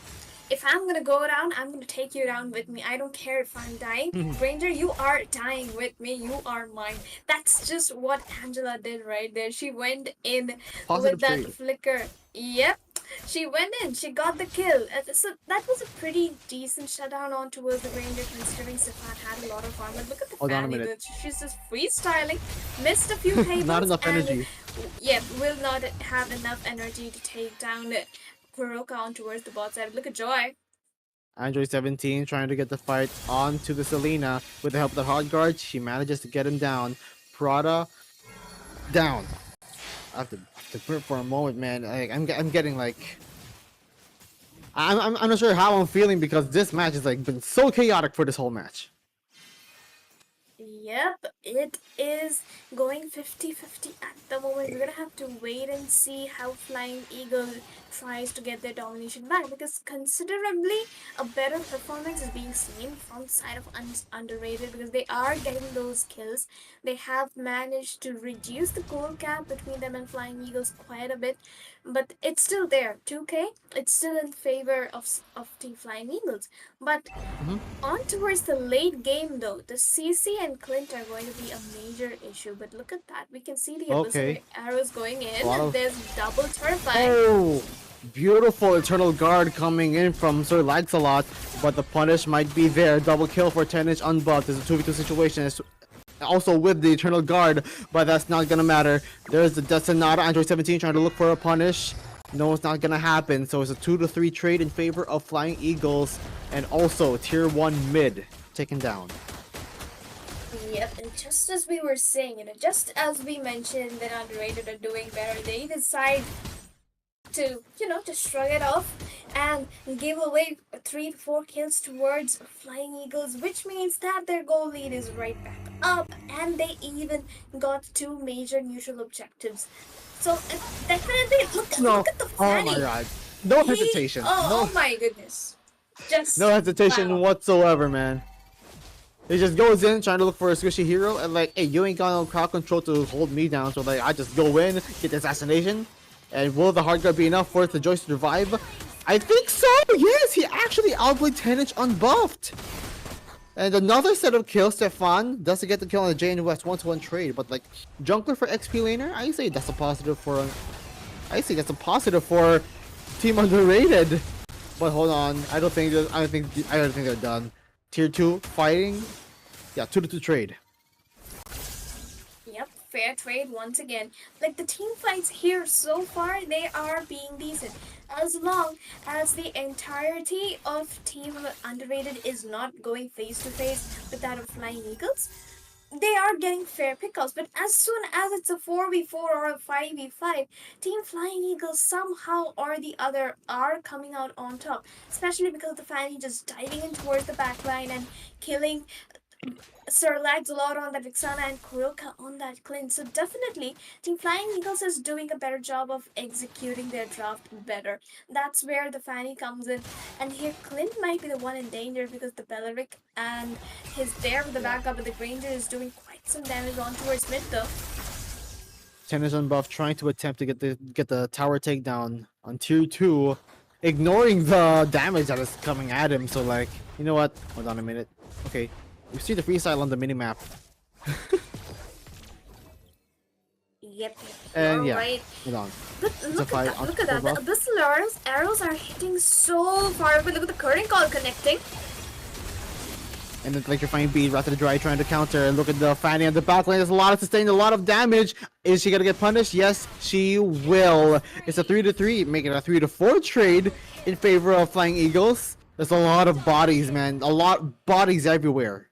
if I'm gonna go down, I'm gonna take you down with me. I don't care if I'm dying. Ranger, you are dying with me. You are mine. That's just what Angela did right there. She went in Positive with that trade. flicker. Yep. She went in. She got the kill. So that was a pretty decent shutdown on towards the Ranger considering Stefan had a lot of armor. Look at the Hold on a Fanny. minute. She's just freestyling. Missed a few tables. Not enough and, energy. Yeah, will not have enough energy to take down Kuroka on towards the bot side. Look at Joy. Android 17 trying to get the fight onto the Selena with the help of the hard guard. She manages to get him down. Prada down. I have to grip for a moment, man. Like, I'm getting like I'm not sure how I'm feeling because this match has like been so chaotic for this whole match. Yep, it is going 50-50 at the moment. We're gonna have to wait and see how Flying Eagle tries to get their domination back because considerably a better performance is being seen from the side of Underrated because they are getting those kills. They have managed to reduce the goal gap between them and Flying Eagles quite a bit, but it's still there. 2k, it's still in favor of Team Flying Eagles. But on towards the late game though, the CC and Clint are going to be a major issue. But look at that, we can see the Okay. arrows going in, Wow. and there's double terrifying. Oh, beautiful Eternal Guard coming in from Sir Likes a lot, but the punish might be there. Double kill for 10-inch unbuffed. It's a 2v2 situation. It's also with the Eternal Guard, but that's not gonna matter. There's the Death Sonata, Android 17 trying to look for a punish. No, it's not gonna happen. So it's a 2-3 trade in favor of Flying Eagles, and also tier 1 mid taken down. Yep, and just as we were saying, just as we mentioned that Underrated are doing better, they decide to, to shrug it off and give away 3-4 kills towards Flying Eagles, which means that their goal lead is right back up, and they even got 2 major neutral objectives. So definitely look at the Oh Fanny. my god. No hesitation. Oh my goodness. Just No hesitation wow. whatsoever, man. He just goes in trying to look for a squishy hero and like, hey, you ain't got no crowd control to hold me down, so like I just go in, get the assassination. And will the hard guard be enough for the Joyce to survive? I think so! Yes! He actually outplayed 10-inch unbuffed! And another set of kills, Stefan doesn't get the kill on the J and West 1-to-1 trade, but like jungler for XP laner, I say that's a positive for Team Underrated. But hold on, I don't think they're done. Tier 2 fighting. Yeah, 2-2 trade. Yep, fair trade once again. Like the team fights here so far, they are being decent. As long as the entirety of Team Underrated is not going face to face with that of Flying Eagles, they are getting fair pickups. But as soon as it's a 4v4 or a 5v5, Team Flying Eagles somehow or the other are coming out on top. Especially because of the Fanny just diving in towards the backline and killing Sir lags a lot on that Vixana and Kuroka on that Clint. So definitely, Team Flying Eagles is doing a better job of executing their draft better. That's where the Fanny comes in. And here Clint might be the one in danger because the Belleric and his there with the backup, but the Granger is doing quite some damage on towards mid though. Tennis on buff trying to attempt to get the tower takedown on tier 2, ignoring the damage that is coming at him. So like, you know what? Hold on a minute. Okay. You see the freestyle on the minimap. Yep, And yeah, right. hold on. But look at that, look at that. The buff. Abyssal arrows are hitting so far, but look at the current call connecting. And then like you're finding beat right to the dry trying to counter. And look at the Fanny on the back lane. There's a lot of sustain, a lot of damage. Is she gonna get punished? Yes, she will. It's a 3-3, making it a 3-4 trade in favor of Flying Eagles. There's a lot of bodies, man. A lot of bodies everywhere.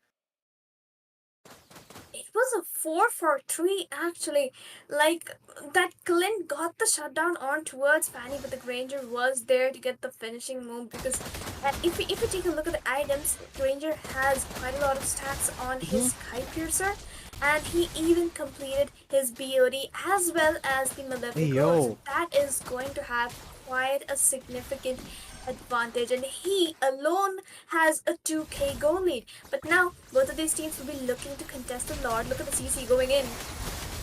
It was a 4-4-3 actually. Like that Clint got the shutdown on towards Fanny, but the Granger was there to get the finishing move because if we take a look at the items, Granger has quite a lot of stats on his Sky Piercer, and he even completed his BOD as well as the Malefic. Hey, yo. So that is going to have quite a significant advantage, and he alone has a 2k goal lead. But now both of these teams will be looking to contest the Lord. Look at the CC going in.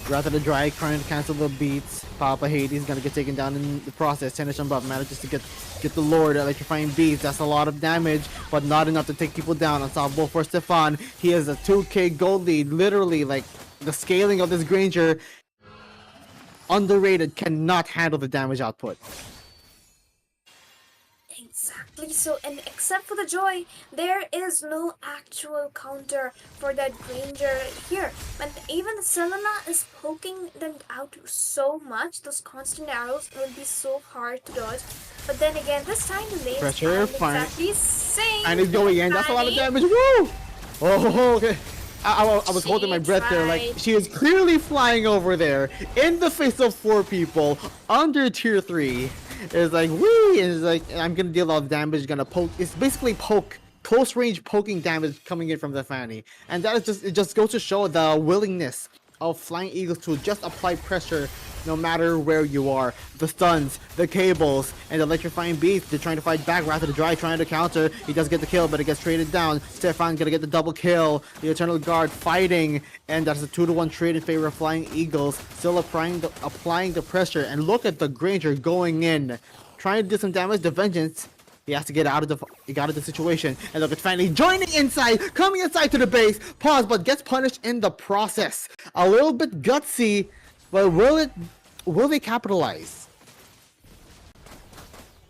Rather the dry trying to cancel the beats. Papa Hades gonna get taken down in the process. Tennis on buff manages to get the Lord electrifying beats. That's a lot of damage, but not enough to take people down. Unstoppable for Stefan. He has a 2k gold lead. Literally, like the scaling of this Granger, underrated, cannot handle the damage output. Exactly. So, and except for the Joy, there is no actual counter for that Granger here. And even the Selena is poking them out so much, those constant arrows will be so hard to dodge. But then again, this time the lanes Pressure, aren't fine. exactly same. And it's going in. That's a lot of damage. Woo! Oh, okay. I was holding my breath there. Like, she is clearly flying over there in the face of 4 people under tier 3. It's like, wee! It's like, I'm gonna deal a lot of damage, gonna poke. It's basically poke, close range poking damage coming in from the Fanny. And that is just, it just goes to show the willingness of Flying Eagles to just apply pressure no matter where you are. The stuns, the cables, and the electrifying beats. They're trying to fight back. Wrath of the Dry trying to counter. He does get the kill, but it gets traded down. Stefan gonna get the double kill. The Eternal Guard fighting, and that's a 2-1 trade in favor of Flying Eagles. Still applying the pressure. And look at the Granger going in, trying to do some damage. The Vengeance. He has to get out of the situation. And look at Fanny joining inside, coming inside to the base. Pause, but gets punished in the process. A little bit gutsy, but will they capitalize?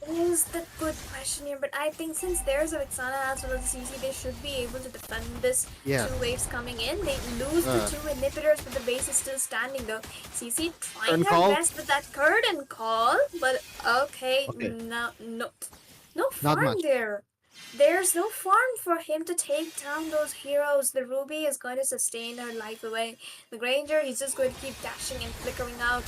Is the good question here, but I think since there's a Vixana as well as a CC, they should be able to defend this. Yeah. 2 waves coming in. They lose the 2 inhibitors, but the base is still standing though. CC trying her best with that curtain call, but okay. No Not farm much. there. There's no farm for him to take down those heroes. The Ruby is going to sustain her life away. The Granger, he's just going to keep dashing and flickering out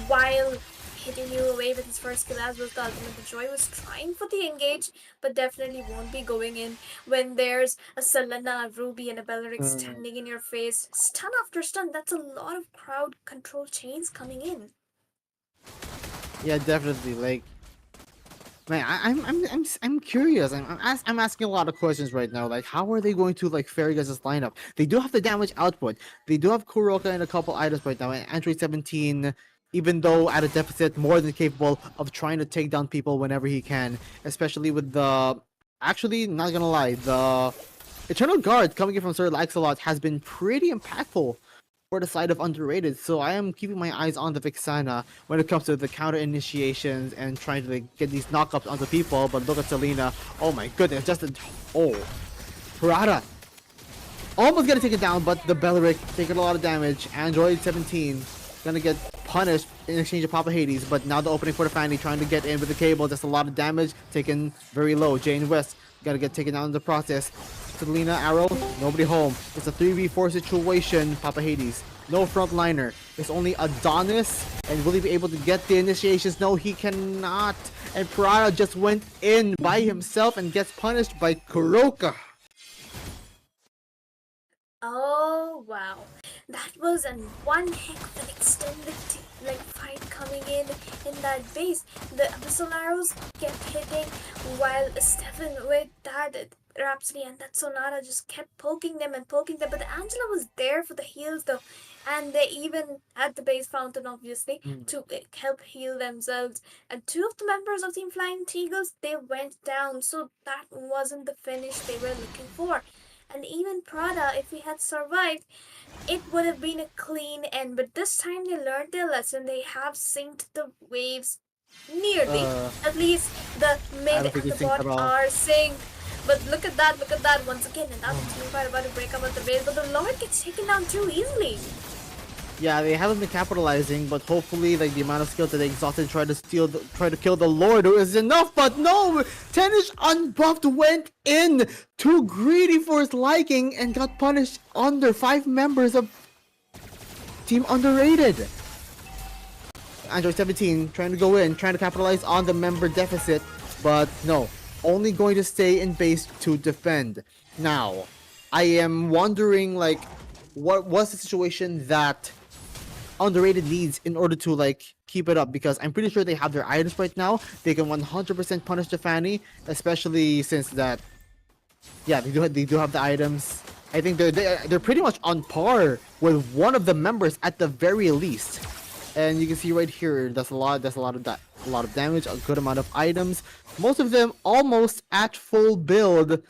while hitting you away with his first kill as well as the ultimate. The Joy was trying for the engage, but definitely won't be going in when there's a Selena, a Ruby, and a Belleric standing in your face. Stun after stun, that's a lot of crowd control chains coming in. Yeah, definitely. Like, man, I'm curious. I'm asking a lot of questions right now. Like, how are they going to like fare this lineup? They do have the damage output. They do have Kuroka and a couple items right now. And Android 17, even though at a deficit, more than capable of trying to take down people whenever he can. Especially with the, actually, not gonna lie, the Eternal Guard coming in from Sir Laxalot has been pretty impactful for the side of underrated. So I am keeping my eyes on the Vixana when it comes to the counter initiations and trying to like, get these knockups onto people. But look at Selena. Oh my goodness, just a... Oh. Parada. almost getting taken down, but the Belleric taking a lot of damage. Android 17 gonna get punished in exchange of Papa Hades, but now the opening for the Fanny trying to get in with the cable. That's a lot of damage taken very low. Jane West gotta get taken down in the process. Selena Arrow, nobody home. It's a 3v4 situation. Papa Hades, no frontliner. It's only Adonis, and will he be able to get the initiations? No, he cannot. And Prada just went in by himself and gets punished by Kuroka. Oh wow, that was one heck of an extended fight coming in that base. The abyssal arrows kept hitting while Stefan with that Rhapsody and that Sonata just kept poking them and poking them. But Angela was there for the heals though, and they even had the base fountain obviously to help heal themselves. And two of the members of Team Flying Eagles, they went down, so that wasn't the finish they were looking for. And even Prada, if he had survived, it would have been a clean end. But this time they learned their lesson. They have synced the waves nearly. At least the mid and the bot are synced. But look at that once again. Another team fight about to break up at the base. But the Lord gets taken down too easily. Yeah, they haven't been capitalizing, but hopefully, like the amount of skill that they exhausted try to kill the Lord is enough. But no, Tennis unbuffed went in, too greedy for his liking, and got punished under 5 members of Team Underrated. Android 17 trying to go in, trying to capitalize on the member deficit, but no, only going to stay in base to defend. Now, I am wondering, like, what was the situation that Underrated needs in order to keep it up, because I'm pretty sure they have their items right now. They can 100% punish the Fanny, especially since that, yeah, they do have the items. I think they're pretty much on par with one of the members at the very least. And you can see right here, that's a lot of damage, a good amount of items. Most of them almost at full build.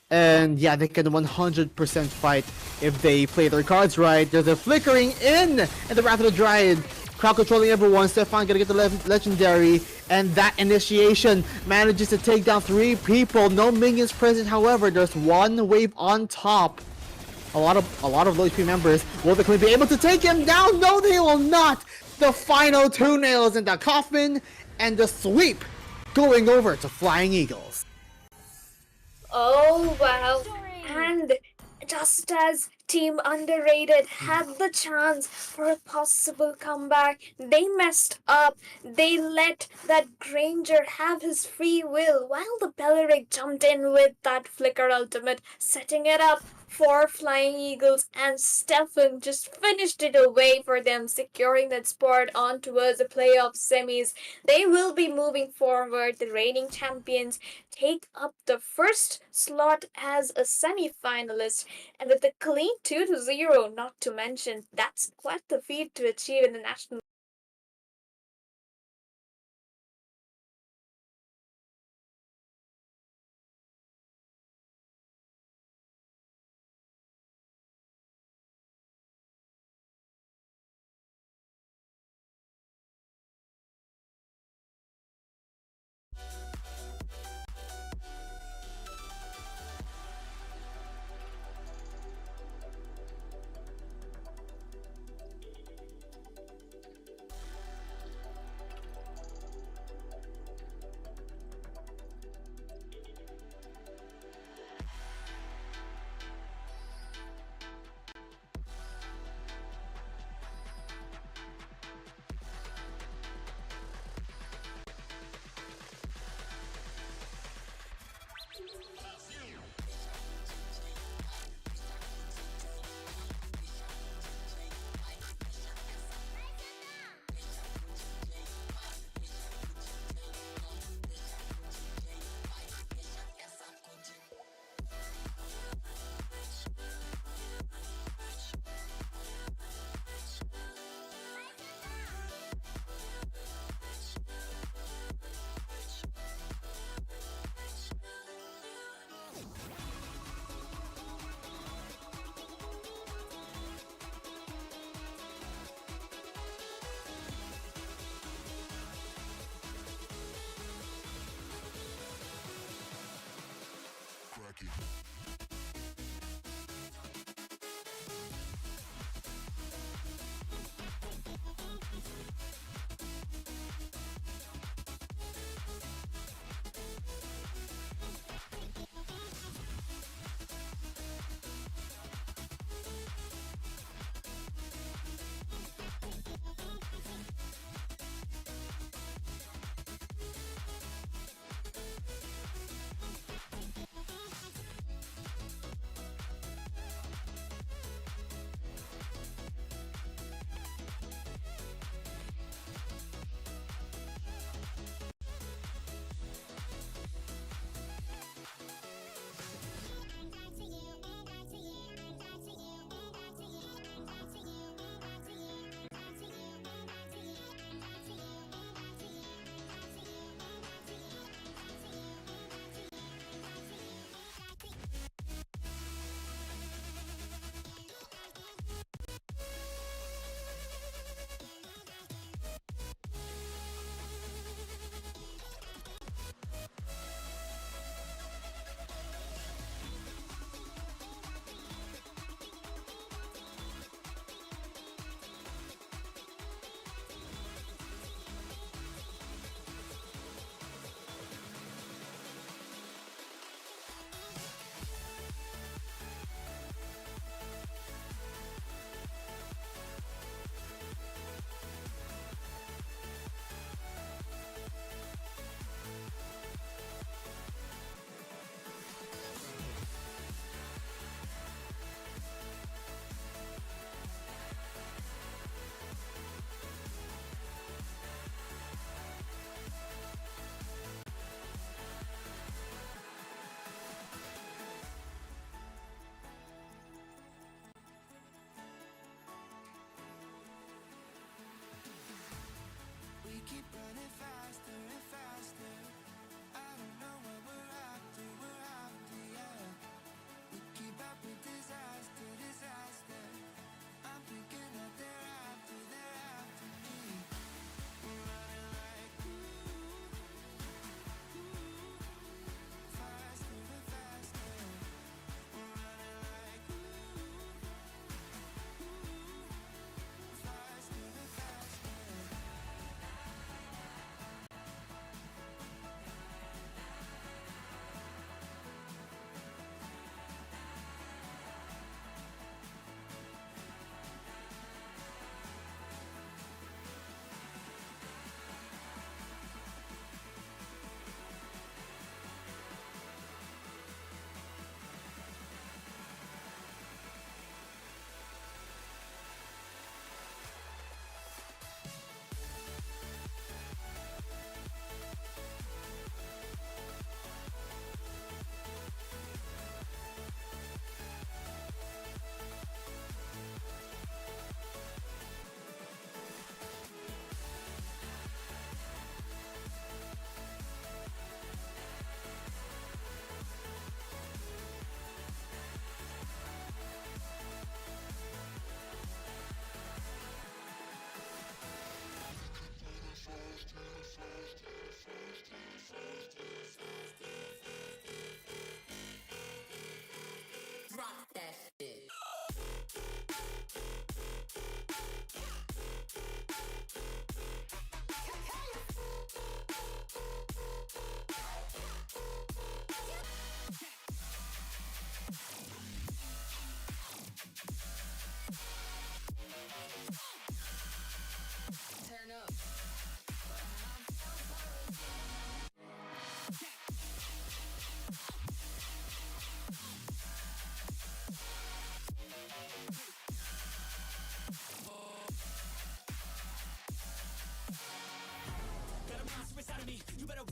And yeah, they can 100% fight if they play their cards right. There's a flickering in, and the Wrath of the Dryad. Crowd controlling everyone. Stefan gonna get the legendary, and that initiation manages to take down 3 people. No minions present, however. There's one wave on top. A lot of low HP members. Will the Queen be able to take him down? No, they will not. The final 2 nails in the coffin, and the sweep going over to Flying Eagles. Oh wow, and just as Team Underrated had the chance for a possible comeback, they messed up. They let that Granger have his free will while the Belleric jumped in with that Flicker ultimate, setting it up for Flying Eagles, and Stefan just finished it away for them, securing that spot on towards the playoff semis. They will be moving forward. The reigning champions take up the first slot as a semi-finalist, and with a clean 2-0, not to mention, that's quite the feat to achieve in the national.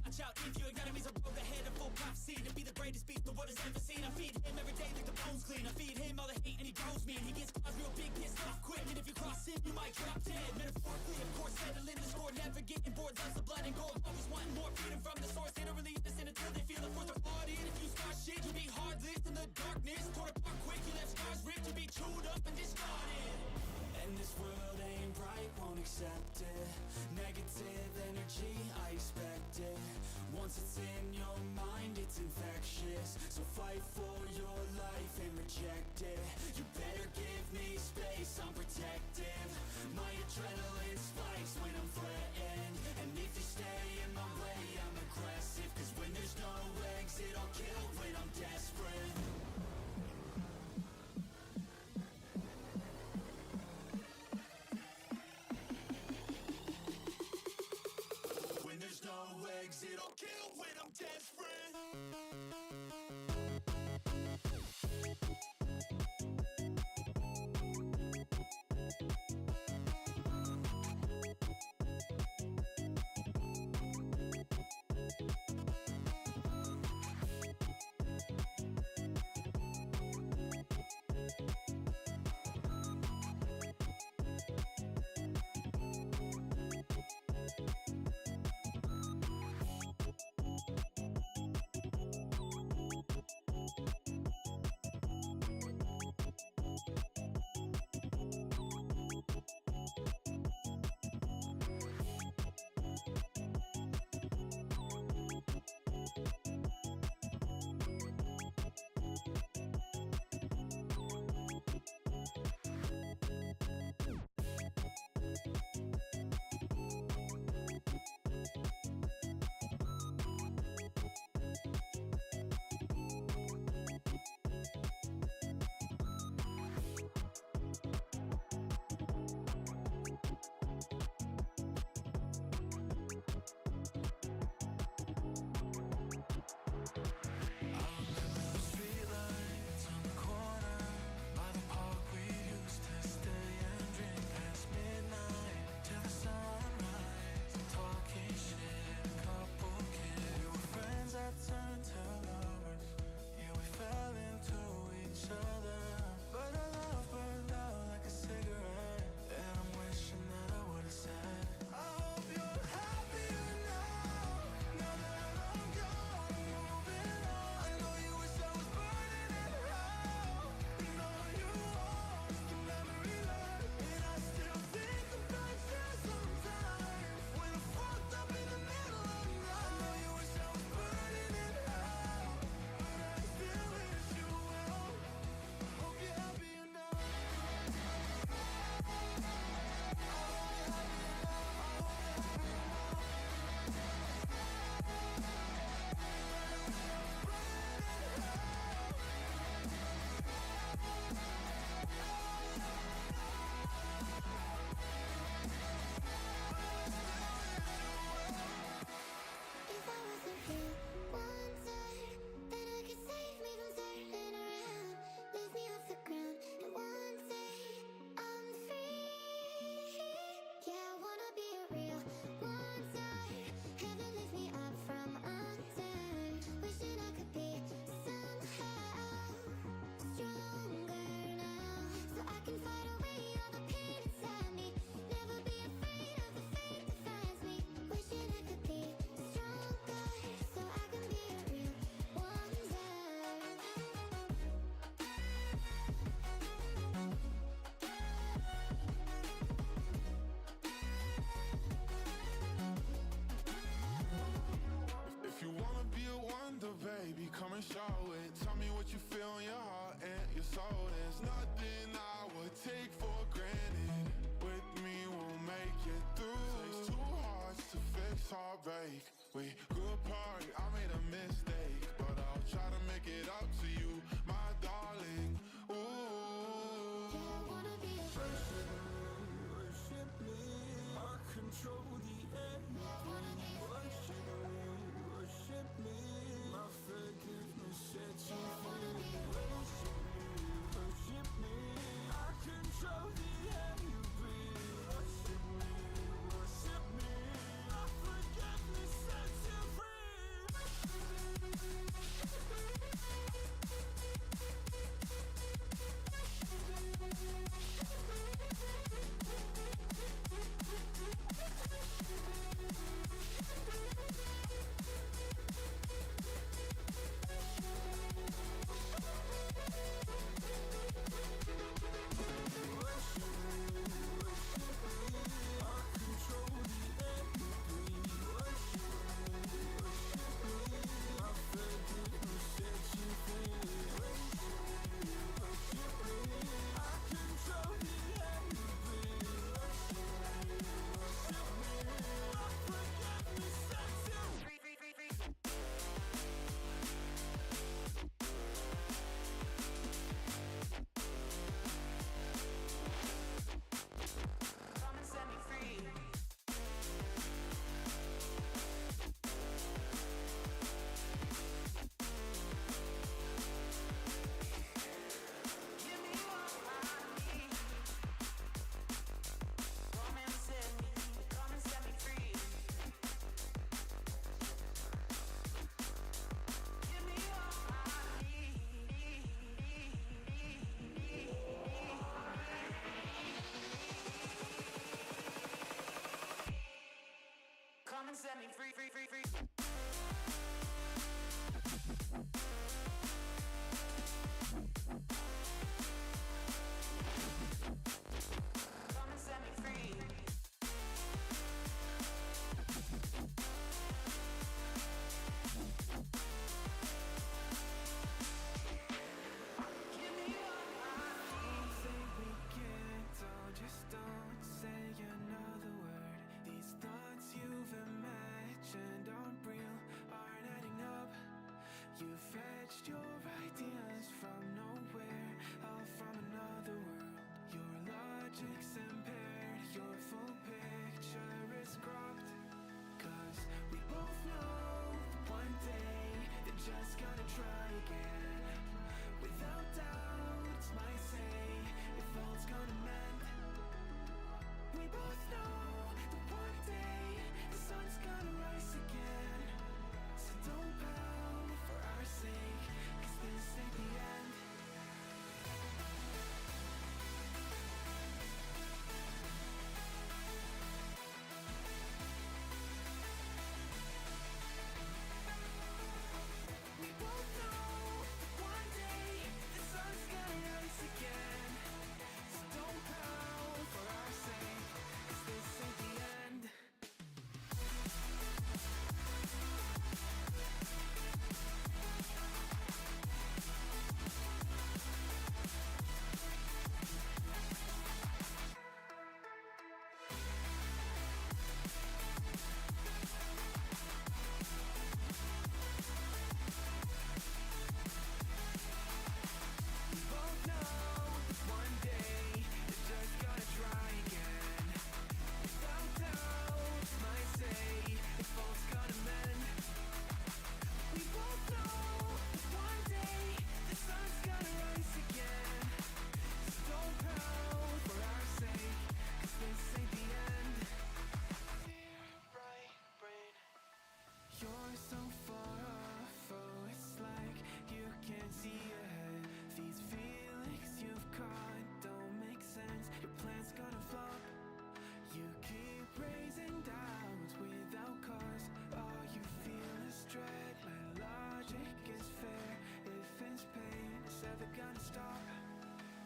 watch out if your enemies are road ahead of full prophecy to be the greatest beast the world has ever seen. I feed him every day like the bones clean. I feed him all the hate and he grows me. And he gets claws real big, pissed off quick. And if you cross him, you might drop dead. Metaphorically, of course, settling the score, never getting bored. Loves the blood and gold, always wanting more freedom from the source. They don't really listen until they feel the force of blood in. If you start shit, you'll be hard lived in the darkness. Torn apart quick, you left scars ripped. You'll be chewed up and discarded. And this world ain't right, won't accept it. Negative energy, I expect it. Once it's in your mind, it's infectious. So fight for your life and reject it. You better give me space, I'm protective. My adrenaline spikes when I'm threatened. And if you stay in my way, I'm aggressive. Cause when there's no exit, I'll kill when I'm desperate. There's no exit, I'll kill when I'm desperate. baby, come and show it. Tell me what you feel in your heart and your soul. There's nothing I would take for granted. With me, we'll make it through. Takes two hearts to fix heartbreak. We grew apart, I made a mistake, but I'll try to make it up to you, my darling. Ooh. I wanna be a worship me, I control the air. Worship me, my forgiveness sets you free. Worship me, I control the air you breathe. Worship me, my forgiveness sets you free. and set me free, free, free, free. Come and set me free. Just don't say another word. These thoughts you've imagined aren't real, aren't adding up. You fetched your ideas from nowhere, all from another world. Your logic's impaired, your full picture is cropped. Cause we both know that one day they're just gonna try again. Without doubt, it's my say, if all's gonna mend. We both know that one day the sun's gonna rise again. So don't pout for our sake, cause this ain't the end. We both know that one day the sun's gonna rise again. So don't pout for our sake, cause this ain't the end. We both know that one day they're just gonna try again. Without doubt, it's my say, if all's gonna mend. We both know that one day the sun's gonna rise again. So don't pout for our sake, cause this ain't the end. Dear right brain, you're so far off, oh it's like you can't see ahead. These feelings you've caught don't make sense, your plan's gonna flop. You keep raising doubts without cause, all you feel is dread. My logic is fair, if it's pain, it's ever gonna stop.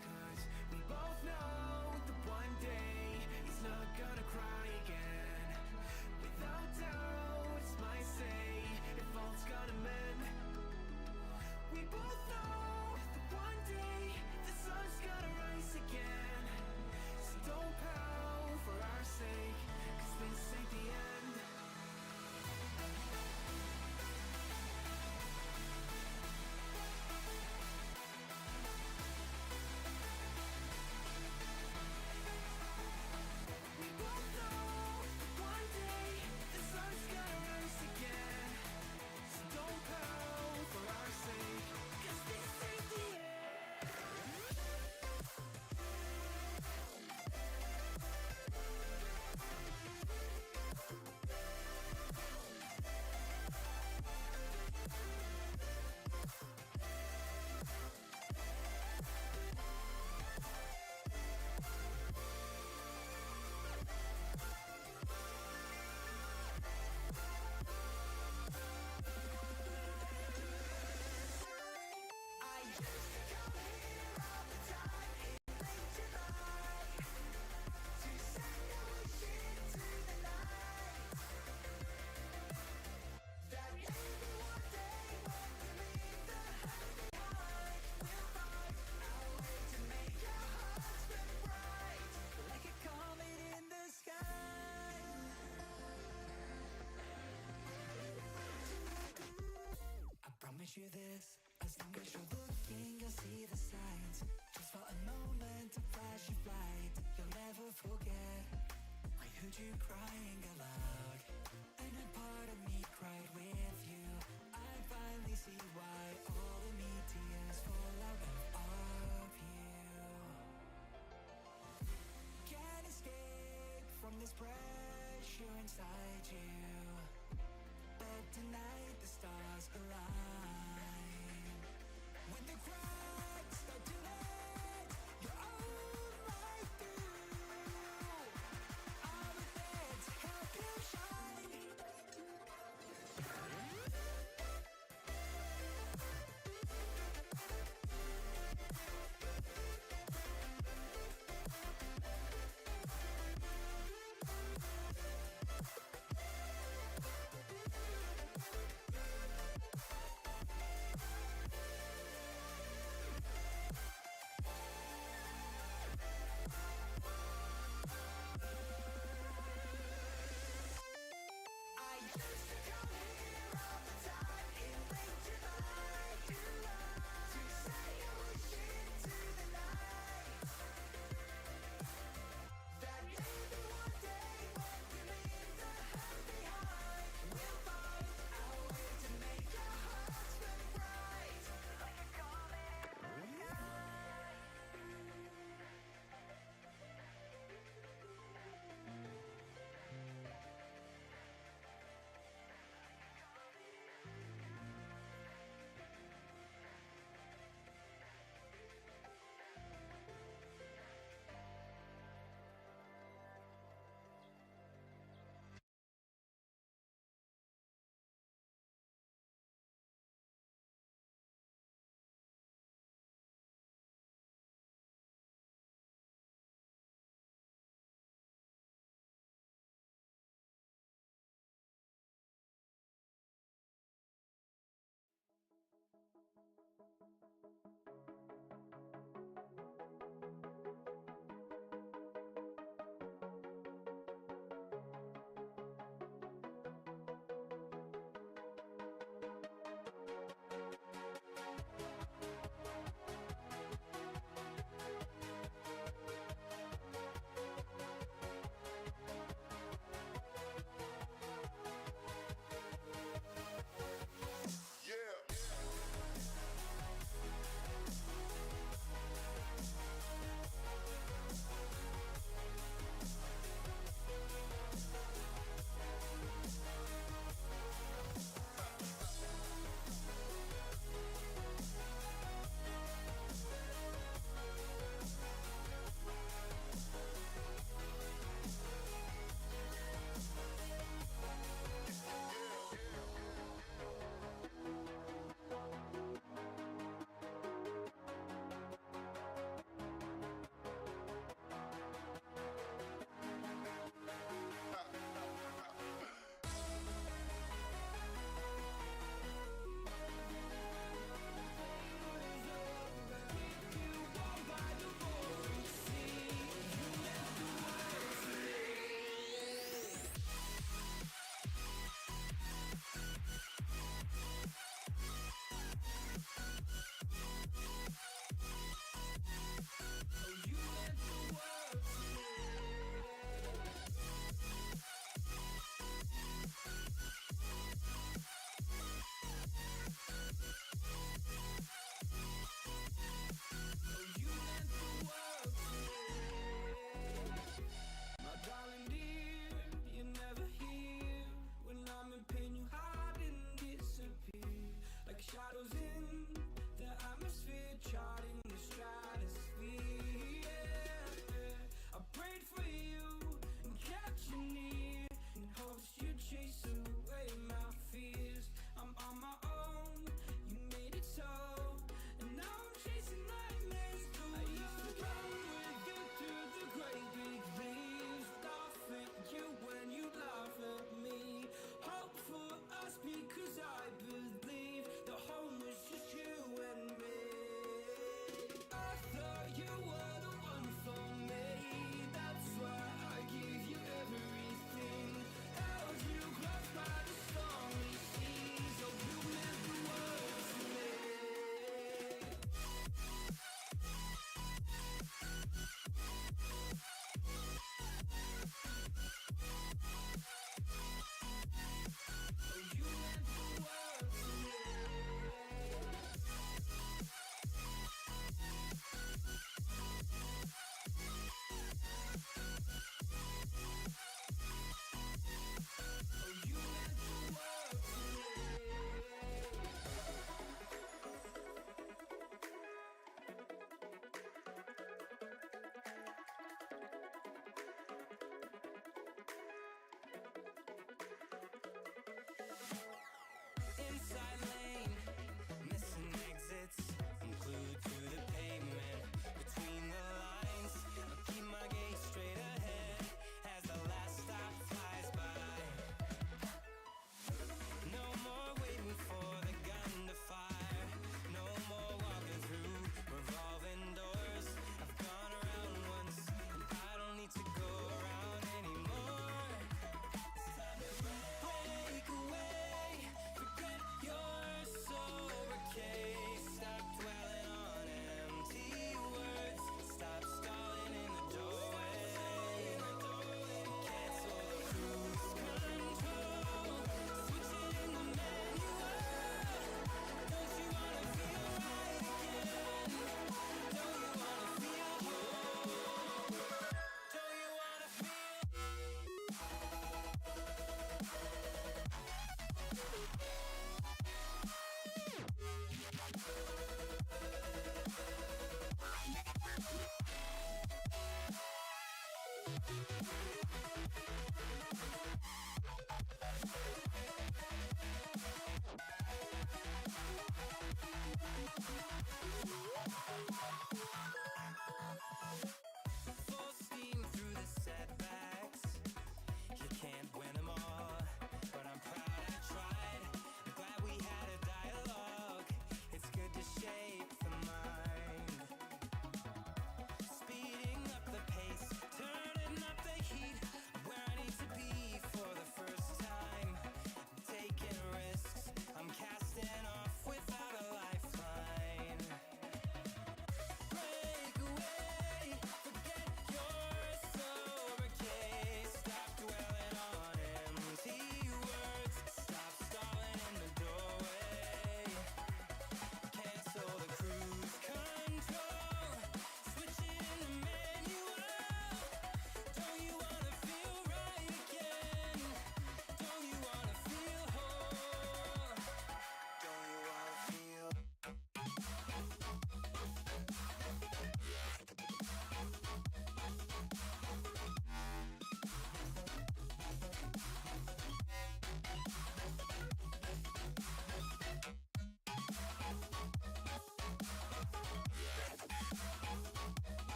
Cause we both know that one day he's not gonna cry again. Without doubt, it's my say, if all's gonna mend. We both know that one day the sun's gonna rise again. So don't pout for our sake, cause this ain't the end. We both know that one day the sun's gonna rise again. So don't pout for our sake, cause this ain't the end. I used to come here all the time in late July to send a wish into the night that maybe one day when we leave the hurt behind, we'll find a way to make our hearts burn bright like a comet in the sky. I promise you this, as long as you're looking, you'll see the signs. Just for a moment, a flash of light, you'll never forget. I heard you crying aloud, and a part of me cried with you. I finally see why all the meteors fall out of you. Can't escape from this pressure inside you, but tonight the stars align. When the cracks start to let your own light through, I'll be there to help you shine. shadows in the atmosphere, charting the stratosphere. Yeah. I prayed for you and kept you near in hopes you'd chase away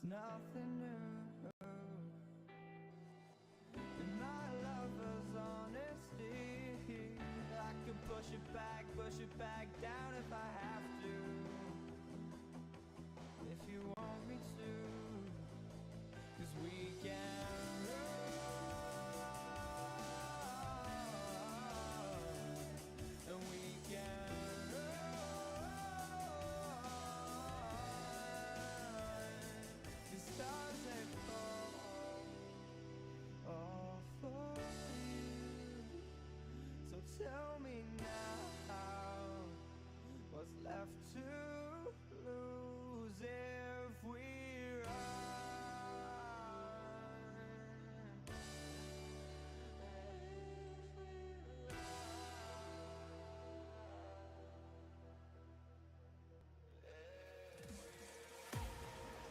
it's nothing new. And my lover's honesty, I can push it back down if I have to. If you want me to, 'cause we can run, and we can run. The stars they fall all for you. So tell me now, what's left to lose if we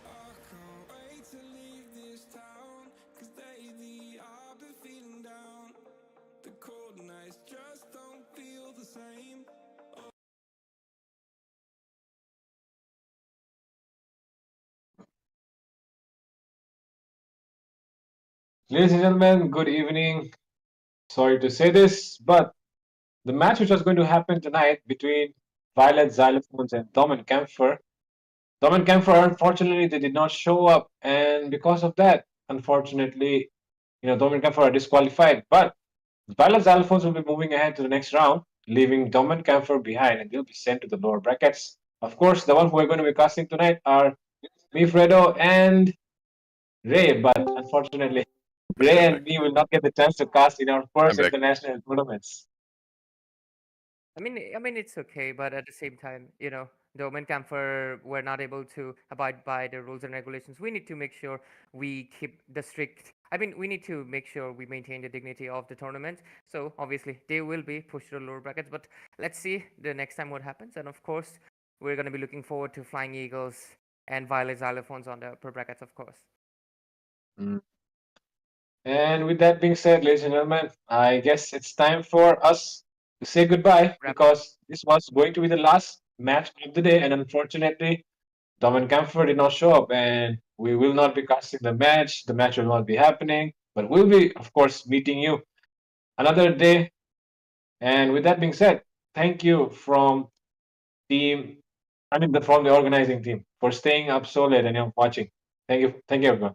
I can't wait to leave this town, 'cause lately I've been feeling down. The cold nights just don't feel the same. Ladies and gentlemen, good evening. Sorry to say this, but the match which was going to happen tonight between Violet Xylophones and Domin Kempfer. Domin Kempfer, unfortunately, they did not show up, and because of that, unfortunately, Domin Kempfer are disqualified. But Violet Xylophones will be moving ahead to the next round, leaving Domin Kempfer behind, and they'll be sent to the lower brackets. Of course, the one who we're going to be casting tonight are me, Fredo, and Ray, but unfortunately, Ray and me will not get the chance to cast in our first international tournaments. I mean, it's okay, but at the same time, Domain Camphor were not able to abide by the rules and regulations. We need to make sure we keep the strict. We need to make sure we maintain the dignity of the tournament. So obviously, they will be pushed to the lower brackets. But let's see the next time what happens. And of course, we're going to be looking forward to Flying Eagles and Violet Xylophones on the upper brackets, of course. And with that being said, ladies and gentlemen, I guess it's time for us to say goodbye, because this was going to be the last match of the day, and unfortunately, Domin Kempfer did not show up, and we will not be casting the match. The match will not be happening, but we'll be, of course, meeting you another day. And with that being said, thank you from from the organizing team for staying up so late and watching. Thank you, everyone.